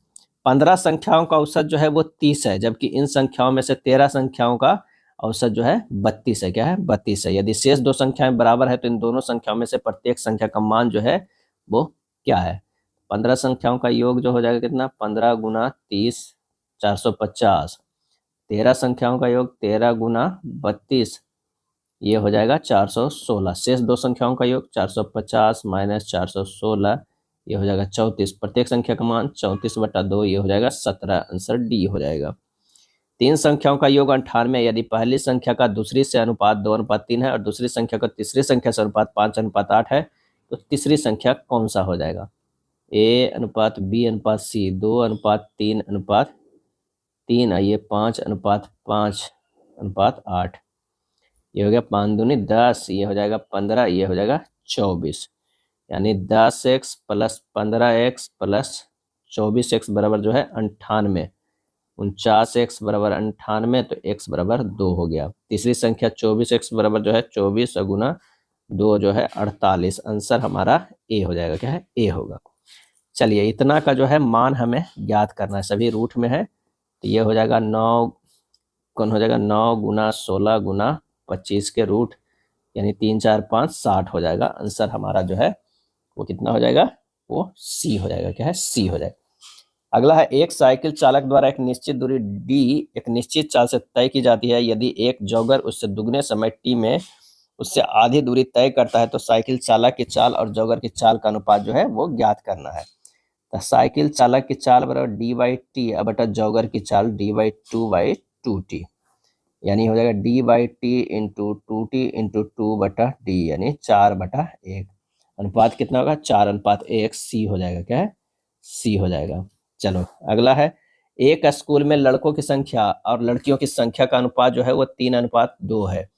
15 संख्याओं का औसत जो है वो 30 है, जबकि इन संख्याओं में से 13 संख्याओं का औसत जो है 32 है। क्या है? 32 है। यदि शेष 2 संख्याएं बराबर है तो इन दोनों संख्याओं में से प्रत्येक संख्या का मान जो है वो क्या है? 15 संख्याओं का योग जो हो जाएगा कितना? 15 गुना 30 450। 13 संख्याओं का योग 13 गुना 32 ये हो जाएगा 416। शेष 2 संख्याओं का योग 450 माइनस 416 ये हो जाएगा 34। प्रत्येक संख्या का मान 34/2 ये हो जाएगा 17। आंसर डी हो जाएगा। 3 संख्याओं का योग 98। यदि पहली संख्या का दूसरी से अनुपात 2:3 है और दूसरी संख्या का तीसरी संख्या से अनुपात 5:8 है तो तीसरी संख्या कौन सा हो जाएगा? A/B/C 2:3:3 ये 5:5:8 ये हो गया 5 दूनी 10 ये हो जाएगा 15 ये हो जाएगा 24, यानी 10x plus 15x plus 24x बराबर जो है 98। 49x बराबर 98, तो x बराबर 2 हो गया। तीसरी संख्या 24x बराबर जो है 24 गुना 2 जो है 48। आंसर हमारा ए हो जाएगा। क्या है? ए होगा। चलिए, इतना का जो है मान हमें ज्ञात करना है, सभी रूट में है। तो ये हो जाएगा 9, कौन हो जाएगा 9 गुना 16 गुना 25 के रूट, यानी 3 4 5 60 हो जाएगा। आंसर हमारा जो है वो कितना हो जाएगा? वो सी हो जाएगा। क्या है? सी हो जाएगा। अगला है, एक साइकिल चालक द्वारा एक निश्चित दूरी डी एक निश्चित चाल से तय की जाती है। यदि एक जॉगर उससे दुगने समय टी में उससे आधी दूरी तय करता है तो साइकिल चालक की चाल और जॉगर की चाल का अनुपात जो है वो ज्ञात करना है। तो साइकिल चालक की चाल बराबर डी बाई टी बटा जॉगर की चाल डी बाई टू टी, यानी हो जाएगा D by T into two T into two बटा डी, यानी 4/1। अनुपात कितना होगा? 4:1। सी हो जाएगा। क्या है? सी हो जाएगा। चलो, अगला है, एक स्कूल में लड़कों की संख्या और लड़कियों की संख्या का अनुपात जो है वो 3:2 है।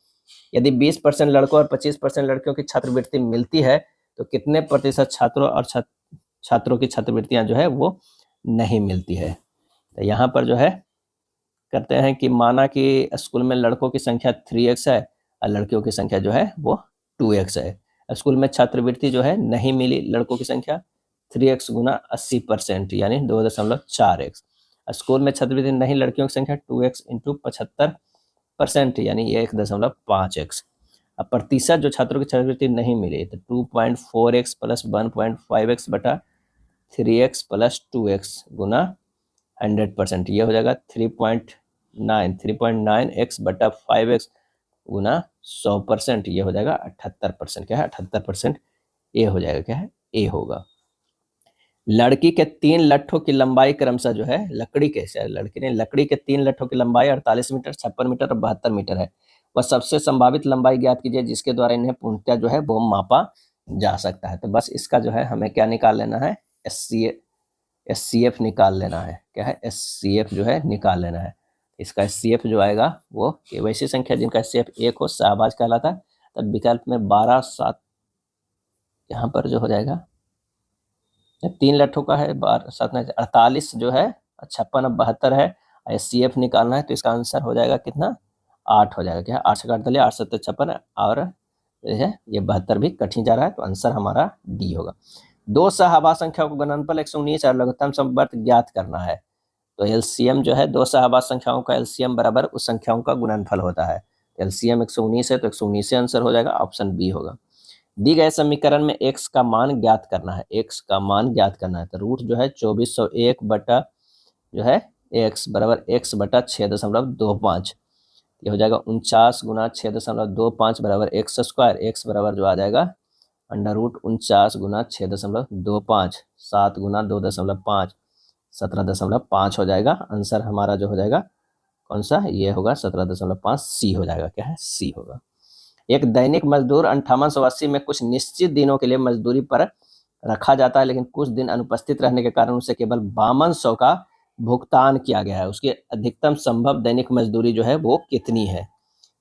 यदि 20% लड़कों और 25% लड़कियों की छात्रवृत्ति मिलती है तो कितने प्रतिशत छात्रों और छात्रों की छात्रवृत्तियां जो है वो नहीं मिलती है? तो यहाँ पर जो है करते हैं कि माना कि स्कूल में लड़कों की संख्या 3x है और लड़कियों की संख्या जो है वो 2x है। स्कूल में छात्रवृत्ति जो है नहीं मिली लड़कों की संख्या 3x गुना 80%, यानी 2.4x। स्कूल में छात्रवृत्ति नहीं लड़कियों की संख्या 2x इंटू 75%, यानी 1.5x। अब प्रतिशत जो छात्रों की छात्रवृत्ति नहीं मिली तो 2.4x प्लस 1.5x बटा 3x प्लस 2x गुना 100%, ये हो जाएगा 3.9x बटा 5x गुना 100%, ये हो जाएगा 78%। क्या है? 78%। ए हो जाएगा। क्या है? ए होगा। लड़की के 3 लट्ठों की लंबाई क्रमशः जो है लकड़ी के 3 लट्ठों की लंबाई 48 मीटर, 56 मीटर और 72 मीटर है। वह सबसे संभावित लंबाई ज्ञात कीजिए जिसके द्वारा इन्हें पूर्णतः जो है वो मापा जा सकता है। तो बस इसका जो है हमें क्या निकाल लेना है? SCF निकाल लेना है। क्या है? SCF जो है निकाल लेना है। इसका SCF जो आएगा वो वैसी संख्या जिनका SCF 1 हो शाहबाज कहलाता है। तब विकल्प में 12 7 यहाँ पर जो हो जाएगा 3 लट्ठों का है, 12 7 48 जो है, 56 अब 72 है। SCF निकालना है तो इसका आंसर हो जाएगा कितना? 8 हो जाएगा। क्या? 8 से काट दिया, 8 7 56 और ये 72 भी कठिन जा रहा है, तो आंसर हमारा डी होगा। दो शाहबाज संख्याओं को गुणनफल 119 और लघुत्तम समवर्त ज्ञात करना है। तो एलसीएम जो है दो शाहबाज संख्याओं का एलसीएम बराबर उस संख्याओं का गुणनफल होता है। एलसीएम 119 है तो 119 से आंसर हो जाएगा, ऑप्शन बी होगा। दी गए समीकरण में x का मान ज्ञात करना है। x का मान ज्ञात करना है तो रूट जो है 2401 बटा जो है x बराबर x बटा 6.25, ये हो जाएगा 49 गुना 6.25 बराबर x स्क्वायर। x बराबर जो आ जाएगा अंडर रूट 49 गुना 6.25, 7 गुना 2.5, 17.5 हो जाएगा। आंसर हमारा जो हो जाएगा कौन सा? ये होगा 17.5। सी हो जाएगा। क्या है? सी होगा। एक दैनिक मजदूर 5880 में कुछ निश्चित दिनों के लिए मजदूरी पर रखा जाता है, लेकिन कुछ दिन अनुपस्थित रहने के कारण उसे केवल 5200 का भुगतान किया गया है। उसकी अधिकतम संभव दैनिक मजदूरी जो है वो कितनी है?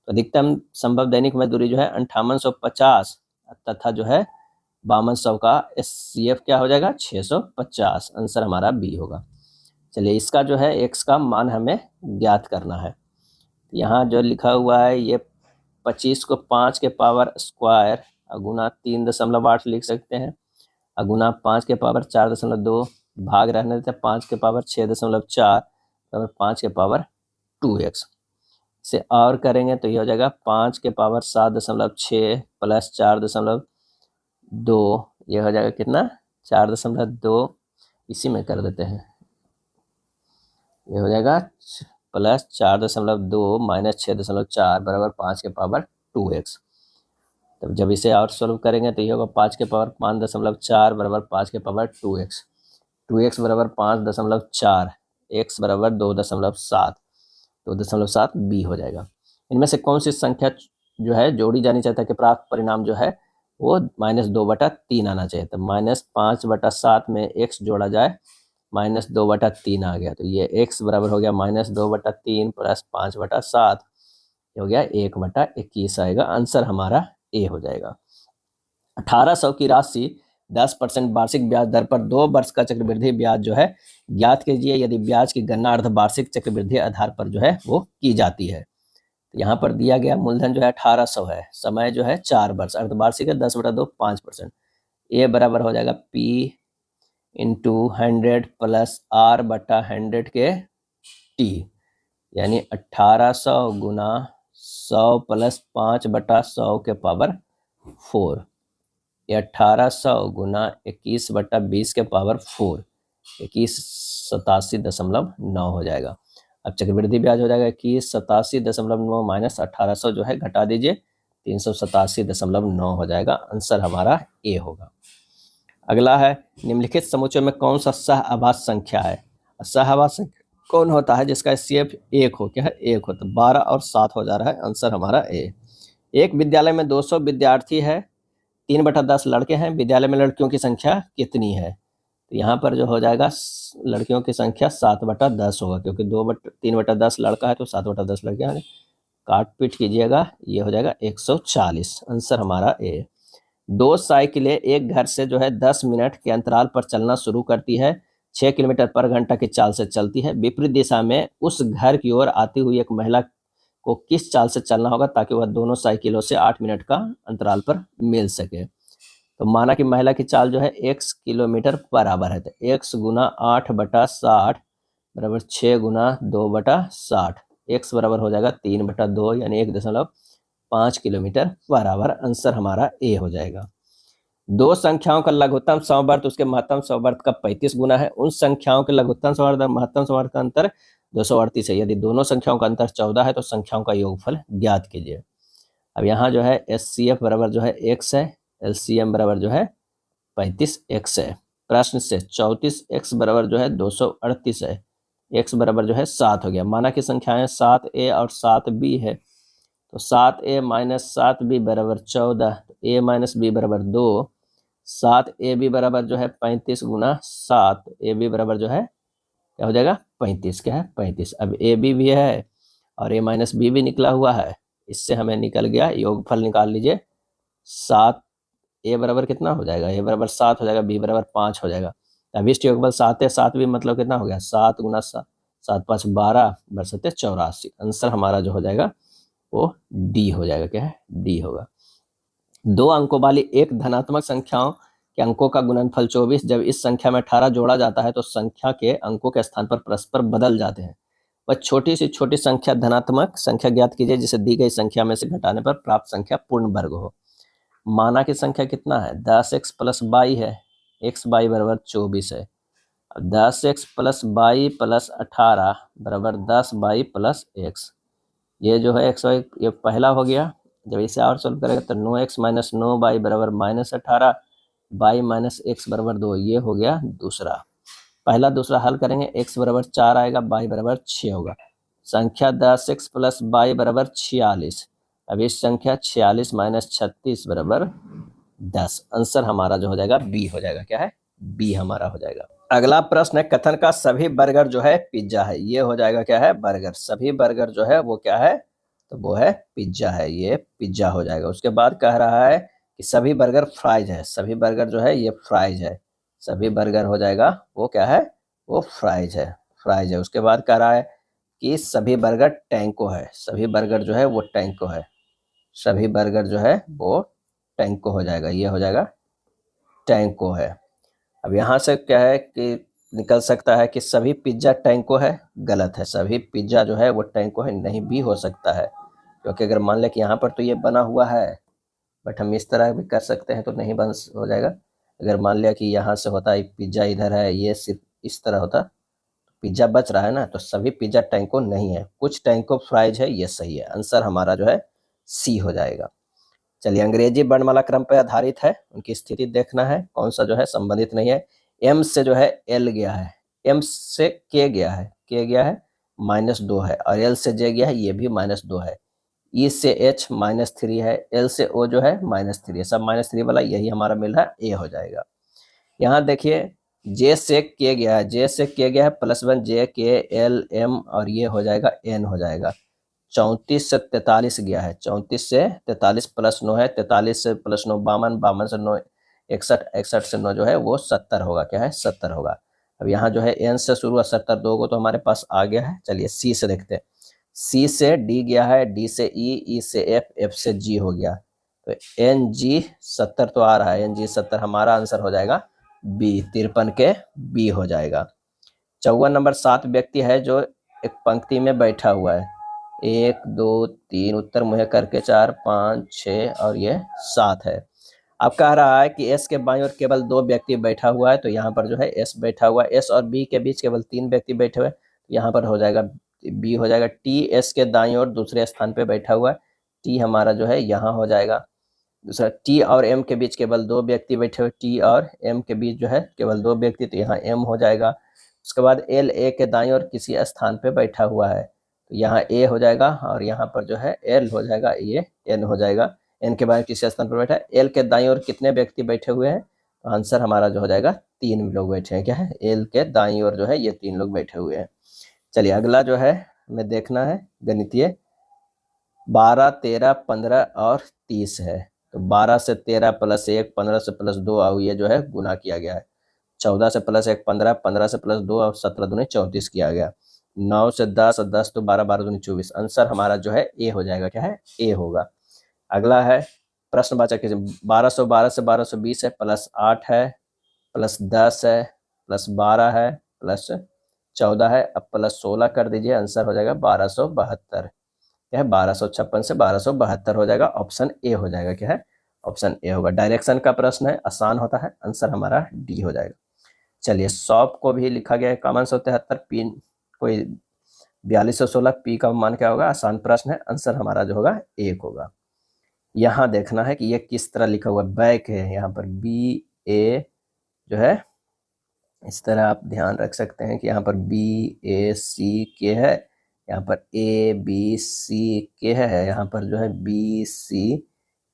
तो अधिकतम संभव दैनिक मजदूरी जो है 5850 तथा जो है 5200 का SCF क्या हो जाएगा? 650। आंसर हमारा बी होगा। चलिए, इसका जो है x का मान हमें ज्ञात करना है। यहाँ जो लिखा हुआ है ये 25 को 5 के पावर स्क्वायर गुना 3.8 लिख सकते हैं, गुना 5 के पावर 4.2 भाग रहने देते हैं 5 के पावर 6.4 बराबर 5 के पावर 2x से और करेंगे तो ये हो जाएगा 5 के पावर 7.6 प्लस 4.2, ये हो जाएगा कितना? 4.2, इसी में कर देते हैं, ये हो जाएगा प्लस 4.2 माइनस 6.4 बराबर 5 के पावर 2x। तब जब इसे और सोल्व करेंगे तो ये होगा 5 के पावर 5.4 बराबर 5 के पावर 2x, 2x बराबर 5.4, x बराबर 2.7 बी हो जाएगा। इनमें से कौन सी संख्या जो है जोड़ी जानी चाहिए ताकि प्राप्त परिणाम जो है वो -2/3 आना चाहिए? तो -5/7 में x जोड़ा जाए, -2/3 आ गया, तो ये x बराबर हो गया -2/3 प्लस 5/7, ये हो गया 1/21 आएगा। आंसर हमारा ए हो जाएगा। 1800 की राशि 10% वार्षिक ब्याज दर पर 2 वर्ष का चक्रवृद्धि ब्याज जो है ज्ञात कीजिए यदि ब्याज की गणना अर्धवार्षिक चक्रवृद्धि आधार पर जो है वो की जाती है। तो यहाँ पर दिया गया मूलधन जो है 1800 है, समय जो है 4 वर्ष, अर्धवार्षिक है 10/2 5%। ए बराबर हो जाएगा P इंटू 100 प्लस R/100 के T, यानी 1800 गुना 100 प्लस 5/100 के पावर 4, ये 1800 गुना 21/20 के पावर 4, 2187.9 हो जाएगा। अब चक्रवृद्धि ब्याज हो जाएगा 2187.9 माइनस 1800 जो है घटा दीजिए, 387.9 हो जाएगा। आंसर हमारा ए होगा। अगला है निम्नलिखित समुच्चय में कौन सा सहआभाज्य संख्या है। सहआभाज्य संख्या कौन होता है जिसका एचसीएफ 1 हो, क्या है 1 हो, तो 12 और 7 हो जा रहा है। आंसर हमारा ए। एक विद्यालय में 200 विद्यार्थी है, 3/10 लड़के हैं, विद्यालय में लड़कियों की संख्या कितनी है। तो यहाँ पर जो हो जाएगा लड़कियों की संख्या 7/10 होगा, क्योंकि 3/10 लड़का है तो 7/10 लड़कियां हैं। काट पीट कीजिएगा, ये हो जाएगा 140। आंसर हमारा ए। 2 साइकिलें एक घर से जो है 10 मिनट के अंतराल पर चलना शुरू करती है, 6 किलोमीटर पर घंटा की चाल से चलती है। विपरीत दिशा में उस घर की ओर आती हुई एक महिला को किस चाल से चलना होगा ताकि वह दोनों साइकिलों से 8 मिनट का अंतराल पर मिल सके। तो माना कि महिला की चाल जो है x किलोमीटर बराबर है, तो x गुना 8/60 बराबर 6 गुना 2/60, x बराबर हो जाएगा 3/2 यानी 1.5 किलोमीटर बराबर। आंसर हमारा ए हो जाएगा। दो संख्याओं का लघुत्तम समवर्त उसके महत्तम समवर्त का 35 गुना है। उन संख्याओं के लघुत्तम समवर्त और महत्तम समवर्त का अंतर 238 है। यदि दोनों संख्याओं का अंतर 14 है तो संख्याओं का योगफल ज्ञात कीजिए। अब यहाँ जो है एचसीएफ बराबर जो है x है, एलसीएम बराबर जो है 35x है। प्रश्न से 34x बराबर जो है 238 है, x बराबर जो है 7 हो गया। माना की संख्याएं 7a और 7b है, तो 7a माइनस 7b बराबर 14, तो a माइनस b बराबर 2, 7ab बराबर जो है 35 गुना 7, ab बराबर जो है क्या हो जाएगा 35, क्या है 35। अब ab भी है और a माइनस b भी निकला हुआ है, इससे हमें निकल गया योगफल निकाल लीजिए। 7 a बराबर कितना हो जाएगा, a बराबर 7 हो जाएगा, b बराबर 5 हो जाएगा। अभिष्ट योगफल 7 है, 7 भी मतलब कितना हो गया 7 गुना 7, 7 5 12 बरसते 84। आंसर हमारा जो हो जाएगा वो डी हो जाएगा, क्या है डी होगा। 2 अंकों वाली एक धनात्मक संख्याओं के अंकों का गुणनफल 24, जब इस संख्या में 18 जोड़ा जाता है तो संख्या के अंकों के स्थान पर परस्पर बदल जाते हैं। वह छोटी से छोटी संख्या धनात्मक संख्या ज्ञात कीजिए जिसे दी गई संख्या में से घटाने पर प्राप्त संख्या पूर्ण वर्ग हो। माना की संख्या कितना है 10x प्लस y है, x y बराबर 24 है। अब 10x प्लस y प्लस 18 बराबर 10y प्लस x, ये जो है x y ये पहला हो गया। जब इसे और सोल्व करेगा तो 9x माइनस 9y बराबर -18, y माइनस x बराबर 2, ये हो गया दूसरा। पहला दूसरा हल करेंगे, x बराबर 4 आएगा, y बराबर 6 होगा। संख्या 10x प्लस y बराबर 46। अब इस संख्या 46 माइनस 36 बराबर 10। आंसर हमारा जो हो जाएगा बी हो जाएगा, क्या है बी हमारा हो जाएगा। अगला प्रश्न है कथन का सभी बर्गर जो है पिज्जा है, ये हो जाएगा क्या है बर्गर। सभी बर्गर जो है वो क्या है, तो वो है पिज्जा है, ये पिज्जा हो जाएगा। उसके बाद कह रहा है कि सभी बर्गर फ्राइज है, सभी बर्गर जो है ये फ्राइज है, सभी बर्गर हो जाएगा वो क्या है वो फ्राइज है, फ्राइज है। उसके बाद कह रहा है कि सभी बर्गर टैंको है, सभी बर्गर जो है वो टैंको है, सभी बर्गर जो है वो टैंको हो जाएगा, ये हो जाएगा टैंको है। अब यहाँ से क्या है कि निकल सकता है कि सभी पिज्जा टैंको है, गलत है। सभी पिज्जा जो है वो टैंको है नहीं भी हो सकता है, क्योंकि अगर मान लें कि यहाँ पर तो ये बना हुआ है, बट हम इस तरह भी कर सकते हैं तो नहीं बन हो जाएगा। अगर मान लिया कि यहाँ से होता है पिज्जा इधर है, ये सिर्फ इस तरह होता, पिज्जा बच रहा है ना, तो सभी पिज्जा टैंको नहीं है, कुछ टैंको फ्राइज है, ये सही है। आंसर हमारा जो है सी हो जाएगा। चलिए अंग्रेजी वर्णमाला क्रम पर आधारित है, उनकी स्थिति देखना है, कौन सा जो है संबंधित नहीं है। एम से जो है एल गया है, एम से के गया है, के गया है -2 है, और एल से जे गया है, ये भी -2 है। ई से एच -3 है, एल से ओ जो है -3 है, सब -3 वाला, यही हमारा मिल रहा है, ए हो जाएगा। यहाँ देखिए जे से के गया है, जे से के गया है +1 जे के एल एम, और ये हो जाएगा एन हो जाएगा। 34 से 43 गया है, 34 से 43 +9 है, 43 से +9 52, 52 से 9 61 61 से 9 जो है वो 70 होगा, क्या है 70 होगा। अब यहाँ जो है n से शुरू हुआ 70 दो को तो हमारे पास आ गया है। चलिए C से देखते हैं। C से D गया है, D से E, E से F, F से G हो गया, तो NG 70 तो आ रहा है, NG 70 हमारा आंसर हो जाएगा B, 53 के B हो जाएगा। 54 नंबर 7 व्यक्ति है जो एक पंक्ति में बैठा हुआ है, 1 2 3 उत्तर मुहे करके 4 5 6 और ये 7 है। अब कह रहा है कि S के बाईं ओर केवल 2 व्यक्ति बैठा हुआ है, तो यहाँ पर जो है S बैठा हुआ है, S और B के बीच केवल 3 व्यक्ति बैठे हुए, तो यहाँ पर हो जाएगा B हो जाएगा। T S के दाईं ओर दूसरे स्थान पे बैठा हुआ है, T हमारा जो है यहाँ हो जाएगा। दूसरा T और M के बीच केवल 2 व्यक्ति बैठे हुए, T और M के बीच जो है केवल 2 व्यक्ति, तो यहाँ M हो जाएगा। उसके बाद L A के दाईं ओर किसी स्थान पे बैठा हुआ है, तो यहाँ A हो जाएगा, और यहाँ पर जो है L हो जाएगा, ये N हो जाएगा। N के बाद किसी स्थान पर बैठा है। L के दाईं ओर कितने व्यक्ति बैठे हुए हैं, तो आंसर हमारा जो हो जाएगा 3 लोग बैठे हैं, क्या है L के दाईं ओर जो है ये 3 लोग बैठे हुए हैं। चलिए अगला जो है हमें देखना है गणितीय 12 13 15 और 30 है, तो 12 से 13 प्लस 1, 15 से प्लस 2 और ये जो है गुना किया गया है। 14 से प्लस 1 15, 15 से प्लस 2 और 17 दूनी 34 किया गया। 9 से 10 और 10 तो 12, 12 दूनी 24। आंसर हमारा जो है ए हो जाएगा, क्या है ए होगा। अगला है प्रश्नवाचक 1212 से 1220 है, प्लस 8 है, प्लस 10 है, प्लस 12 है, प्लस 14 है, अब प्लस 16 कर दीजिए, आंसर हो जाएगा 1272। क्या है 1256 से 1272 हो जाएगा, ऑप्शन ए हो जाएगा, क्या है ऑप्शन ए होगा। डायरेक्शन का प्रश्न है, आसान होता है, आंसर हमारा डी हो जाएगा। चलिए 100 को भी लिखा गया है कॉमन 173, पी कोई 4216, पी का मान क्या होगा, आसान प्रश्न है, आंसर हमारा जो होगा 1 होगा। यहाँ देखना है कि ये किस तरह लिखा हुआ बैक है, यहाँ पर बी ए जो है इस तरह आप ध्यान रख सकते हैं कि यहाँ पर बी ए सी के है, यहाँ पर ए बी सी के है, यहाँ पर जो है बी सी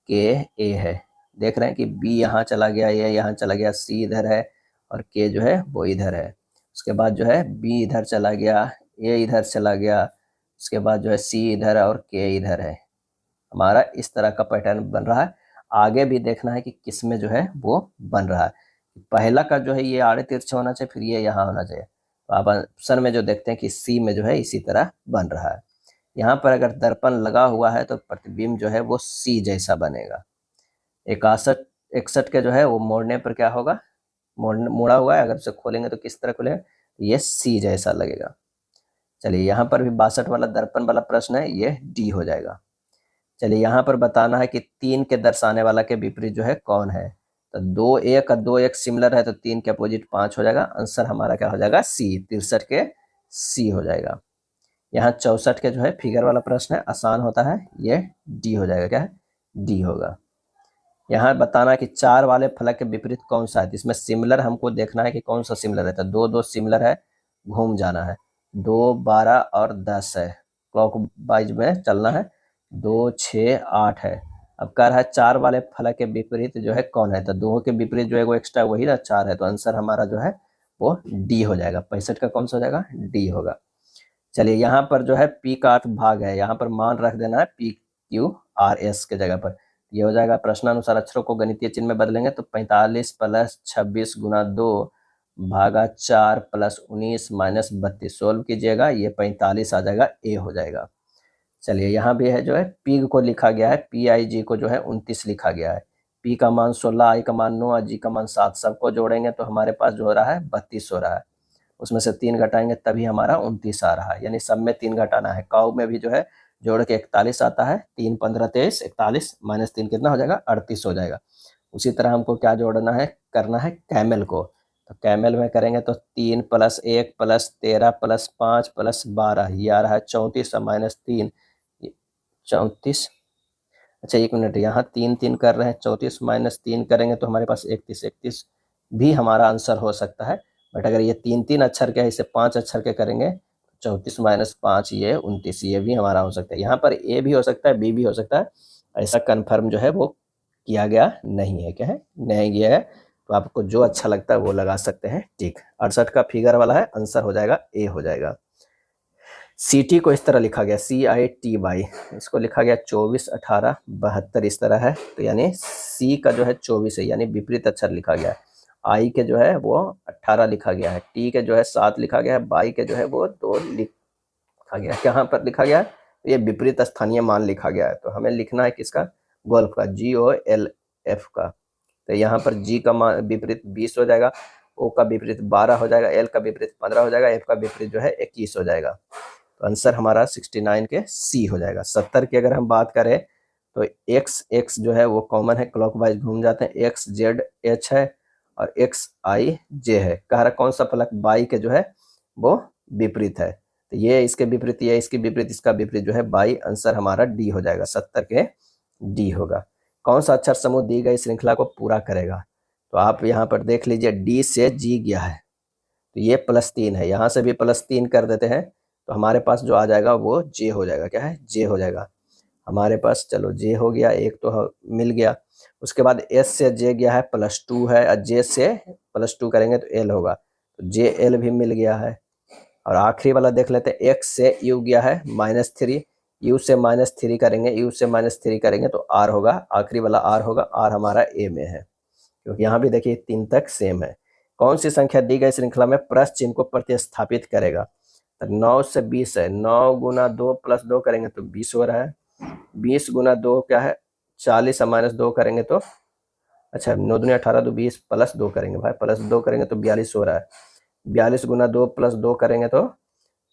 के ए है। देख रहे हैं कि बी यहाँ चला गया, ये यहाँ चला गया, सी इधर है और के जो है वो इधर है। उसके बाद जो है बी इधर चला गया, ए इधर चला गया, उसके बाद जो है सी इधर है और के इधर है। हमारा इस तरह का पैटर्न बन रहा है। आगे भी देखना है कि किस में जो है वो बन रहा है। पहला का जो है ये आड़े तिरछे होना चाहिए, फिर ये यहाँ होना चाहिए, तो आप ऑप्शन में जो देखते हैं कि सी में जो है इसी तरह बन रहा है। यहाँ पर अगर दर्पण लगा हुआ है तो प्रतिबिंब जो है वो सी जैसा बनेगा। 61 61 के जो है वो मोड़ने पर क्या होगा, मोड़ा हुआ है, अगर उसे खोलेंगे तो किस तरह खुलेगा, ये सी जैसा लगेगा। चलिए यहाँ पर भी 62 वाला दर्पण वाला प्रश्न है, ये डी हो जाएगा। चलिए यहाँ पर बताना है कि 3 के दर्शाने वाला के विपरीत जो है कौन है, तो 2 1 और 2 1 सिमिलर है, तो 3 के अपोजिट 5 हो जाएगा। आंसर हमारा क्या हो जाएगा सी, 63 के सी हो जाएगा। यहाँ 64 के जो है फिगर वाला प्रश्न है, आसान होता है, ये डी हो जाएगा, क्या है डी होगा। यहाँ बताना है कि 4 वाले फलक के विपरीत कौन सा है, इसमें सिमिलर हमको देखना है कि कौन सा सिमिलर है, तो 2 2 सिमिलर है, घूम जाना है, 2 12 और 10 है, क्लॉक वाइज में चलना है, 2 6 8 है। अब कह रहा है 4 वाले फलक के विपरीत जो है कौन है, तो 2 के विपरीत जो है वो एक्स्ट्रा वही ना 4 है, तो आंसर हमारा जो है वो डी हो जाएगा। 65 का कौन सा हो जाएगा, डी होगा। चलिए यहाँ पर जो है पी का 8 भाग है, यहाँ पर मान रख देना है पी क्यू आर एस के जगह पर, ये हो जाएगा। प्रश्नानुसार अक्षरों को गणितीय चिन्ह में बदलेंगे तो 45 प्लस 26 गुना 2 भागा 4 प्लस 19 माइनस 32 सोल्व कीजिएगा, ये 45 आ जाएगा, ए हो जाएगा। चलिए यहाँ भी है जो है पी को लिखा गया है, पी आई जी को जो है 29 लिखा गया है, पी का मान 16, आई का मान 9 और जी का मान 7, सबको जोड़ेंगे तो हमारे पास जो हो रहा है 32 हो रहा है। उसमें से 3 घटाएंगे तभी हमारा 29 आ रहा है, यानी सब में 3 घटाना है। काउ में भी जो है जोड़ के 41 आता है, 3 15 23 41 माइनस 3 कितना हो जाएगा 38 हो जाएगा। उसी तरह हमको क्या जोड़ना है, करना है कैमल को, तो कैमल में करेंगे तो 3 प्लस 1 प्लस 13 प्लस 5 प्लस 12, ये आ रहा है 34 और माइनस 3 34। अच्छा 1 मिनट, यहाँ 3 3 कर रहे हैं, 34 माइनस 3 करेंगे तो हमारे पास 31 31 भी हमारा आंसर हो सकता है। बट अगर ये 3 3 अक्षर के है, इसे 5 अक्षर के करेंगे, 34 माइनस 5 ये 29, ये भी हमारा हो सकता है। यहाँ पर ए भी हो सकता है, बी भी हो सकता है, ऐसा कन्फर्म जो है वो किया गया नहीं है, क्या है नहीं गया है, तो आपको जो अच्छा लगता है वो लगा सकते हैं। ठीक 68 का फिगर वाला है, आंसर हो जाएगा ए हो जाएगा। CT को इस तरह लिखा गया CITY, इसको लिखा गया 24, 18, 72 इस तरह है। तो यानी C का जो है 24 है, यानी विपरीत अक्षर लिखा गया है। I के जो है वो 18 लिखा गया है, T के जो है 7 लिखा गया है, बाई के जो है वो 2 लिखा गया है। कहाँ पर लिखा गया है? ये विपरीत स्थानीय मान लिखा गया है। तो हमें लिखना है किसका? गोल्फ का, GOLF का। तो यहाँ पर G का मान विपरीत 20 हो जाएगा, O का विपरीत 12 हो जाएगा, L का विपरीत 15 हो जाएगा, F का विपरीत जो है 21 हो जाएगा। तो आंसर हमारा 69 के C हो जाएगा। 70 की अगर हम बात करें तो x जो है वो कॉमन है, क्लॉकवाइज घूम जाते हैं, x z h है और x i j है। कह रहा कौन सा फलक बाई के जो है वो विपरीत है? तो ये इसके विपरीत, ये इसके विपरीत, इसका विपरीत जो है बाई। आंसर हमारा D हो जाएगा, 70 के D होगा। कौन सा अक्षर समूह दी गई श्रृंखला को पूरा करेगा? तो आप यहाँ पर देख लीजिए, D से G गया है तो ये +3 है, यहाँ से भी +3 कर देते हैं तो हमारे पास जो आ जाएगा वो J हो जाएगा। क्या है? J हो जाएगा हमारे पास। चलो J हो गया, एक तो मिल गया। उसके बाद S से J गया है, +2 है, और J से +2 करेंगे तो L होगा, तो JL भी मिल गया है। और आखिरी वाला देख लेते हैं, X से U गया है -3, U से -3 करेंगे, U से -3 करेंगे तो R होगा, आखिरी वाला R होगा। R हमारा A में है, क्योंकि यहाँ भी देखिए 3 तक सेम है। कौन सी संख्या दी गई श्रृंखला में प्लस चिन्ह को प्रतिस्थापित करेगा? 9 से 20 है, 9 गुना 2 + 2 करेंगे तो 20 हो रहा है। 20 गुना 2 क्या है? 40, और -2 करेंगे तो, अच्छा 9 दूनी 18, 2 20 + 2 करेंगे भाई, +2 करेंगे तो 42 हो रहा है। 42 गुना 2 + 2 करेंगे तो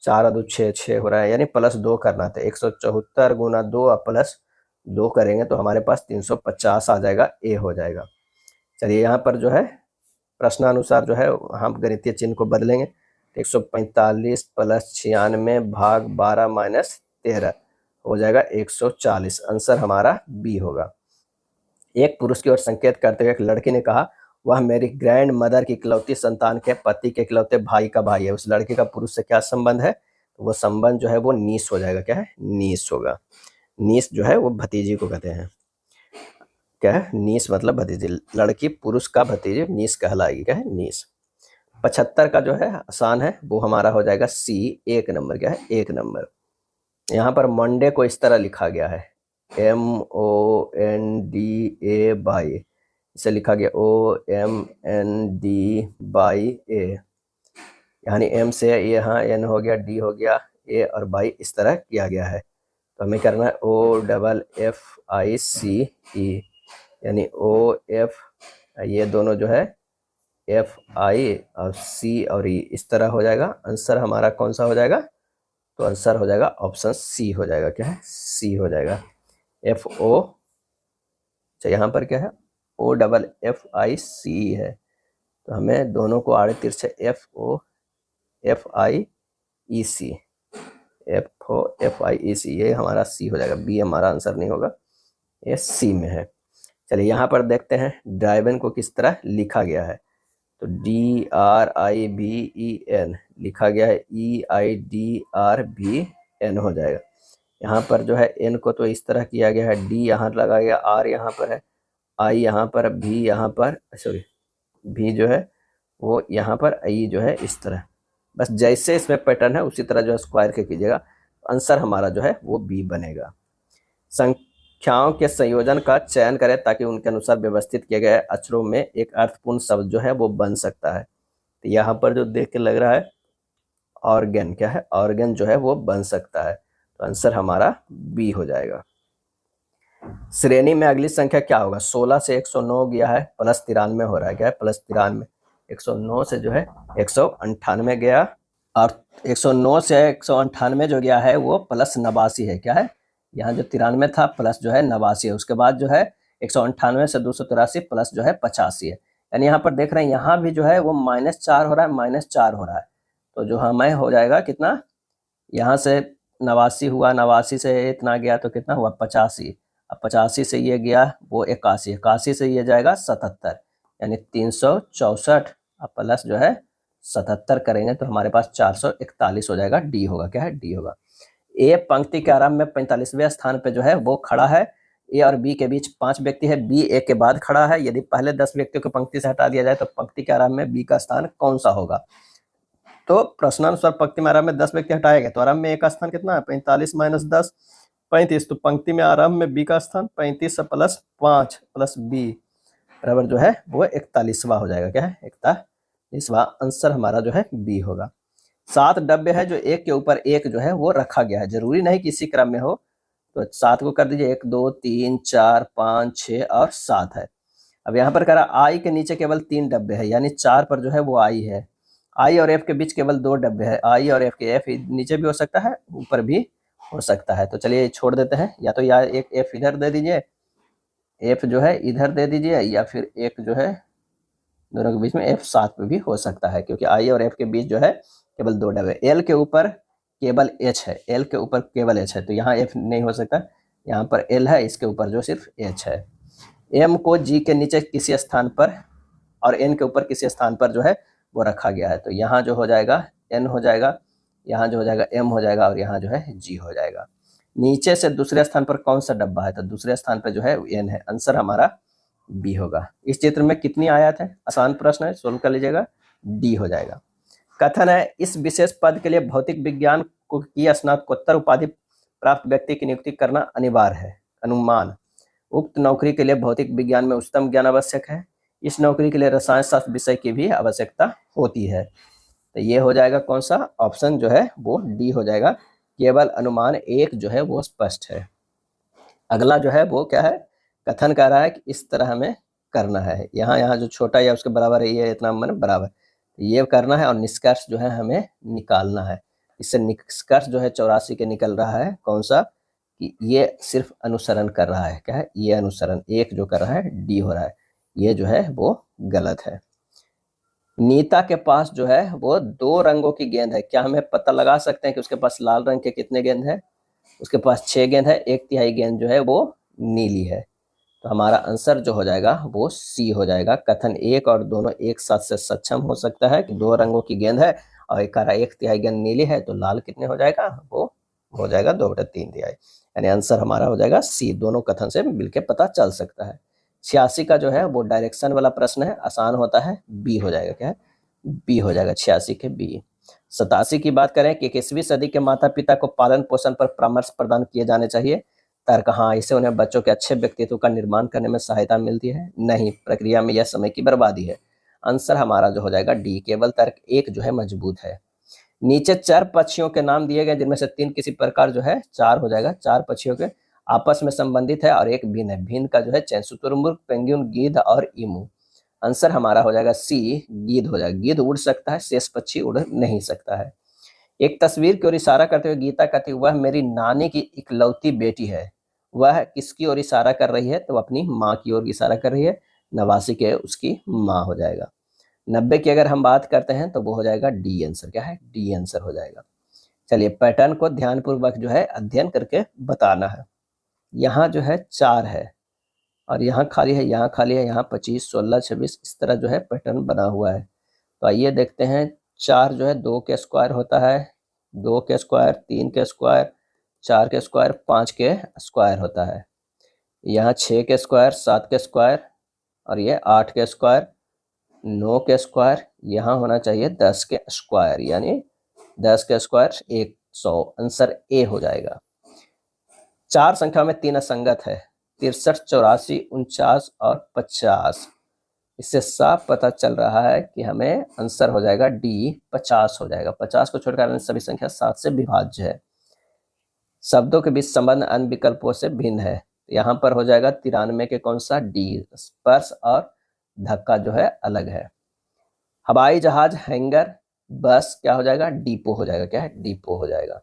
4 और 2 6, 6 हो रहा है, यानी +2 करना था। 174 गुना 2 और +2 करेंगे तो हमारे पास 350 आ जाएगा, ए हो जाएगा। चलिए यहाँ पर जो है प्रश्नानुसार जो है हम गणितीय चिन्ह को बदलेंगे। 145 + 96 भाग 12 - 13 हो जाएगा 140। आंसर हमारा बी होगा। एक पुरुष की ओर संकेत करते हुए एक लड़की ने कहा, वह मेरी ग्रैंड मदर की इकलौती संतान के पति के इकलौते भाई का भाई है। उस लड़के का पुरुष से क्या संबंध है? तो वो संबंध जो है वो नीस हो जाएगा। क्या है? नीस होगा। नीस जो है वो भतीजी को कहते हैं। क्या है? नीस मतलब भतीजी। लड़की पुरुष का भतीजी नीस कहलाएगी। क्या है? नीस। 75 का जो है आसान है, वो हमारा हो जाएगा सी, 1 नंबर। क्या है? 1 नंबर। यहाँ पर मंडे को इस तरह लिखा गया है, MONDA, इसे लिखा गया OMND/A, यानी M से यहाँ N हो गया, D हो गया, A और बाई इस तरह किया गया है। तो हमें करना है OFFICE, यानी OF, ये दोनों जो है FI और C और E इस तरह हो जाएगा। आंसर हमारा कौन सा हो जाएगा? तो आंसर हो जाएगा ऑप्शन सी हो जाएगा। क्या है? सी हो जाएगा। FO, अच्छा यहाँ पर क्या है? OFFIC है, तो हमें दोनों को आड़े तिरछे FOFIEC, ये हमारा सी हो जाएगा। बी हमारा आंसर नहीं होगा, ये सी में है। चलिए यहाँ पर देखते हैं ड्राइवन को किस तरह लिखा गया है। तो DRIVEN लिखा गया है, EIDRVN हो जाएगा। यहाँ पर जो है N को तो इस तरह किया गया है, D यहाँ लगा गया, R यहाँ पर है, I यहाँ पर, V यहाँ पर, सॉरी V जो है वो यहाँ पर, I जो है इस तरह। बस जैसे इसमें पैटर्न है उसी तरह जो है स्क्वायर के कीजिएगा। आंसर हमारा जो है वो B बनेगा। संख्याओं के संयोजन का चयन करें ताकि उनके अनुसार व्यवस्थित किए गए अक्षरों में एक अर्थपूर्ण शब्द जो है वो बन सकता है। तो यहाँ पर जो देख के लग रहा है ऑर्गन, क्या है? ऑर्गन जो है वो बन सकता है। तो आंसर हमारा बी हो जाएगा। श्रेणी में अगली संख्या क्या होगा? 16 से 109 गया है, +93 हो रहा है। क्या है? +93। 109 से जो है 198 गया, और 109 से 198 जो गया है वो +89 है। क्या है? यहाँ जो 93 था प्लस जो है 89 है। उसके बाद जो है 198 से 283 प्लस जो है 85 है। यानी यहाँ पर देख रहे हैं यहाँ भी जो है वो -4 हो रहा है, -4 हो रहा है। तो जो हमें हो जाएगा कितना, यहाँ से 89 हुआ, 89 से इतना गया तो कितना हुआ? 85। अब 85 से ये गया वो 81, 81 से ये जाएगा 77, यानी 364 अब प्लस जो है 77 करेंगे तो हमारे पास 441 हो जाएगा। डी होगा। क्या है? डी होगा। ए पंक्ति के आरंभ में 45वें स्थान पे जो है वो खड़ा है। ए और बी के बीच 5 व्यक्ति है, बी ए के बाद खड़ा है। यदि पहले 10 व्यक्तियों को पंक्ति से हटा दिया जाए तो पंक्ति के आरंभ में बी का स्थान कौन सा होगा? तो प्रश्नानुसार पंक्ति में आरंभ में 10 व्यक्ति हटाए गए, तो आरंभ में ए का स्थान कितना है, 45 माइनस 10 35। तो पंक्ति में आरंभ में बी का स्थान 35 प्लस 5 प्लस बी बराबर जो है वो 41वां हो जाएगा। क्या है, 41वां। आंसर हमारा जो है बी होगा। 7 डब्बे है जो एक के ऊपर एक जो है वो रखा गया है, जरूरी नहीं कि इसी क्रम में हो। तो 7 को कर दीजिए, 1 2 3 4 5 6 और 7 है। अब यहाँ पर कह रहा आई के नीचे केवल 3 डब्बे है, यानी 4 पर जो है वो आई है। आई और एफ के बीच केवल 2 डब्बे है, आई और एफ के, एफ नीचे भी हो सकता है ऊपर भी हो सकता है। तो चलिए छोड़ देते हैं, या तो या एक एफ इधर दे दीजिए, एफ जो है इधर दे दीजिए, या फिर एक जो है दोनों के बीच में एफ 7 पे भी हो सकता है, क्योंकि आई और एफ के बीच जो है केवल 2 डब्बे। एल के ऊपर केवल एच है, एल के ऊपर केवल एच है, तो यहाँ एफ नहीं हो सकता, यहाँ पर एल है, इसके ऊपर जो सिर्फ एच है। एम को जी के नीचे किसी स्थान पर और एन के ऊपर किसी स्थान पर जो है वो रखा गया है, तो यहाँ जो हो जाएगा एन हो जाएगा, यहाँ जो हो जाएगा एम हो जाएगा, और यहाँ जो है जी हो जाएगा। नीचे से दूसरे स्थान पर कौन सा डब्बा है, तो दूसरे स्थान पर जो है एन है। आंसर हमारा बी होगा। इस चित्र में कितनी आयत है, आसान प्रश्न है, सोल्व कर लीजिएगा, डी हो जाएगा। कथन है इस विशेष पद के लिए भौतिक विज्ञान की स्नातकोत्तर उपाधि प्राप्त व्यक्ति की नियुक्ति करना अनिवार्य है। अनुमान, उक्त नौकरी के लिए भौतिक विज्ञान में उच्चतम ज्ञान आवश्यक है। इस नौकरी के लिए रसायन शास्त्र विषय की भी आवश्यकता होती है। तो ये हो जाएगा कौन सा, ऑप्शन जो है वो डी हो जाएगा। केवल अनुमान एक जो है वो स्पष्ट है। अगला जो है वो क्या है, कथन कर रहा है कि इस तरह हमें करना है, यहाँ जो छोटा या उसके बराबर है, ये इतना मन बराबर, ये करना है, और निष्कर्ष जो है हमें निकालना है। इससे निष्कर्ष जो है 84 के निकल रहा है, कौन सा, कि ये सिर्फ अनुसरण कर रहा है। क्या है, ये अनुसरण, एक जो कर रहा है डी हो रहा है, ये जो है वो गलत है। नीता के पास जो है वो 2 रंगों की गेंद है, क्या हमें पता लगा सकते हैं कि उसके पास लाल रंग के कितने गेंद है, उसके पास 6 गेंद है, 1/3 गेंद जो है वो नीली है। तो हमारा आंसर जो हो जाएगा वो सी हो जाएगा। कथन एक और दोनों एक साथ से सक्षम हो सकता है कि 2 रंगों की गेंद है और एक 1/3 गेंद नीली है, तो लाल कितने हो जाएगा, वो हो जाएगा 2/3, यानी आंसर हमारा हो जाएगा सी। दोनों कथन से मिलकर पता चल सकता है। 86 का जो है वो डायरेक्शन वाला प्रश्न है, आसान होता है, बी हो जाएगा। क्या है, बी हो जाएगा, 86 के बी। 87 की बात करें कि 21वीं सदी के माता पिता को पालन पोषण पर परामर्श प्रदान किए जाने चाहिए। तर्क, हाँ, इससे उन्हें बच्चों के अच्छे व्यक्तित्व का निर्माण करने में सहायता मिलती है। नहीं, प्रक्रिया में यह समय की बर्बादी है। आंसर हमारा जो हो जाएगा डी, केवल तर्क एक जो है मजबूत है। नीचे 4 पक्षियों के नाम दिए गए, जिनमें से 3 किसी प्रकार जो है 4 हो जाएगा, 4 पक्षियों के आपस में संबंधित है और एक भिन्न है। भिन्न का जो है चैन, शुतुरमुर्ग, पेंगुइन, गिद्ध और ईमू। आंसर हमारा हो जाएगा सी, गिद्ध हो जाएगा। गिद्ध उड़ सकता है, शेष पक्षी उड़ नहीं सकता है। एक तस्वीर की ओर इशारा करते हुए गीता कहती है, वह मेरी नानी की इकलौती बेटी है। वह किसकी ओर इशारा कर रही है, तो अपनी माँ की ओर इशारा कर रही है। 89 के उसकी माँ हो जाएगा। 90 की अगर हम बात करते हैं तो वो हो जाएगा डी आंसर। क्या है, डी आंसर हो जाएगा। चलिए पैटर्न को ध्यानपूर्वक जो है अध्ययन करके बताना है। यहाँ जो है 4 है और यहाँ खाली है, यहाँ खाली है, यहाँ 25 16 26 इस तरह जो है पैटर्न बना हुआ है। तो आइए देखते हैं। 4 जो है 2 के स्क्वायर होता है, 2 के स्क्वायर, 3 के स्क्वायर, 4 के स्क्वायर, 5 के स्क्वायर होता है। यहाँ 6 के स्क्वायर, 7 के स्क्वायर और ये 8 के स्क्वायर, 9 के स्क्वायर, यहाँ होना चाहिए 10 के स्क्वायर, यानी 10 के स्क्वायर 100। आंसर ए हो जाएगा। 4 संख्या में 3 असंगत है, 63 84 49 और 50। इससे साफ पता चल रहा है कि हमें आंसर हो जाएगा डी, 50 हो जाएगा। 50 को छोड़कर सभी संख्या 7 से विभाज्य है। शब्दों के बीच संबंध अन्य विकल्पों से भिन्न है, यहाँ पर हो जाएगा 93 के कौन सा, डी। स्पर्श और धक्का जो है अलग है। हवाई जहाज, हैंगर, बस क्या हो जाएगा, डिपो हो जाएगा। क्या है, डिपो हो जाएगा।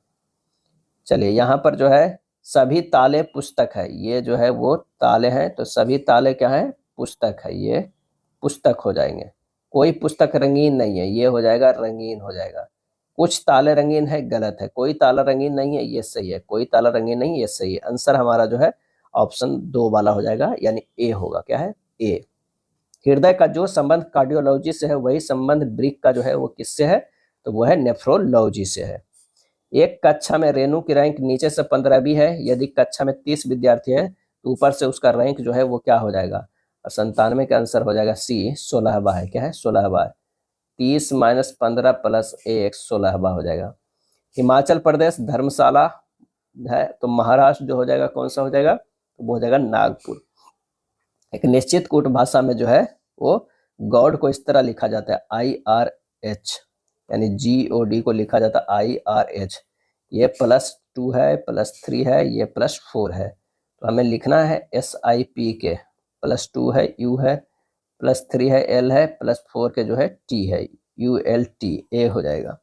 चलिए यहाँ पर जो है सभी ताले पुस्तक है, ये जो है वो ताले हैं, तो सभी ताले क्या है, पुस्तक है, ये पुस्तक हो जाएंगे। कोई पुस्तक रंगीन नहीं है, ये हो जाएगा रंगीन हो जाएगा। कुछ ताले रंगीन है, गलत है। कोई ताला रंगीन नहीं है, ये सही है। कोई ताला रंगीन नहीं, ये सही है। आंसर हमारा जो है ऑप्शन 2 वाला हो जाएगा, यानी ए होगा। क्या है, ए। हृदय का जो संबंध कार्डियोलॉजी से है वही संबंध ब्रिक का जो है वो किससे है, तो वो है नेफ्रोलॉजी से है। एक कक्षा में रेणु की रैंक नीचे से 15वीं है। यदि कक्षा में 30 विद्यार्थी है तो ऊपर से उसका रैंक जो है वो क्या हो जाएगा, और 97 का आंसर हो जाएगा सी, 16वां है। क्या है, 16वां है। 30 - 15 + 1 16वां हो जाएगा। हिमाचल प्रदेश धर्मशाला है, तो महाराष्ट्र जो हो जाएगा कौन सा हो जाएगा, तो वो हो जाएगा नागपुर। एक निश्चित कूट भाषा में जो है वो गॉड को इस तरह लिखा जाता है IRH, यानी GOD को लिखा जाता है IRH। ये +2 है, +3 है, ये +4 है, तो हमें लिखना है SIP के। +2 है U है, +3 है L है, +4 के जो है T है, ULT A हो जाएगा।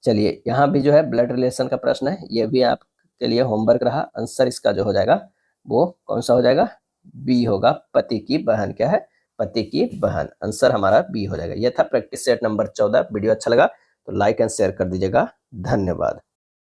चलिए यहाँ भी जो है ब्लड रिलेशन का प्रश्न है, ये भी आपके लिए होमवर्क रहा। आंसर इसका जो हो जाएगा वो कौन सा हो जाएगा, बी होगा, पति की बहन। क्या है, पति की बहन। आंसर हमारा बी हो जाएगा। ये था प्रैक्टिस सेट नंबर 14। वीडियो अच्छा लगा तो लाइक एंड शेयर कर दीजिएगा। धन्यवाद।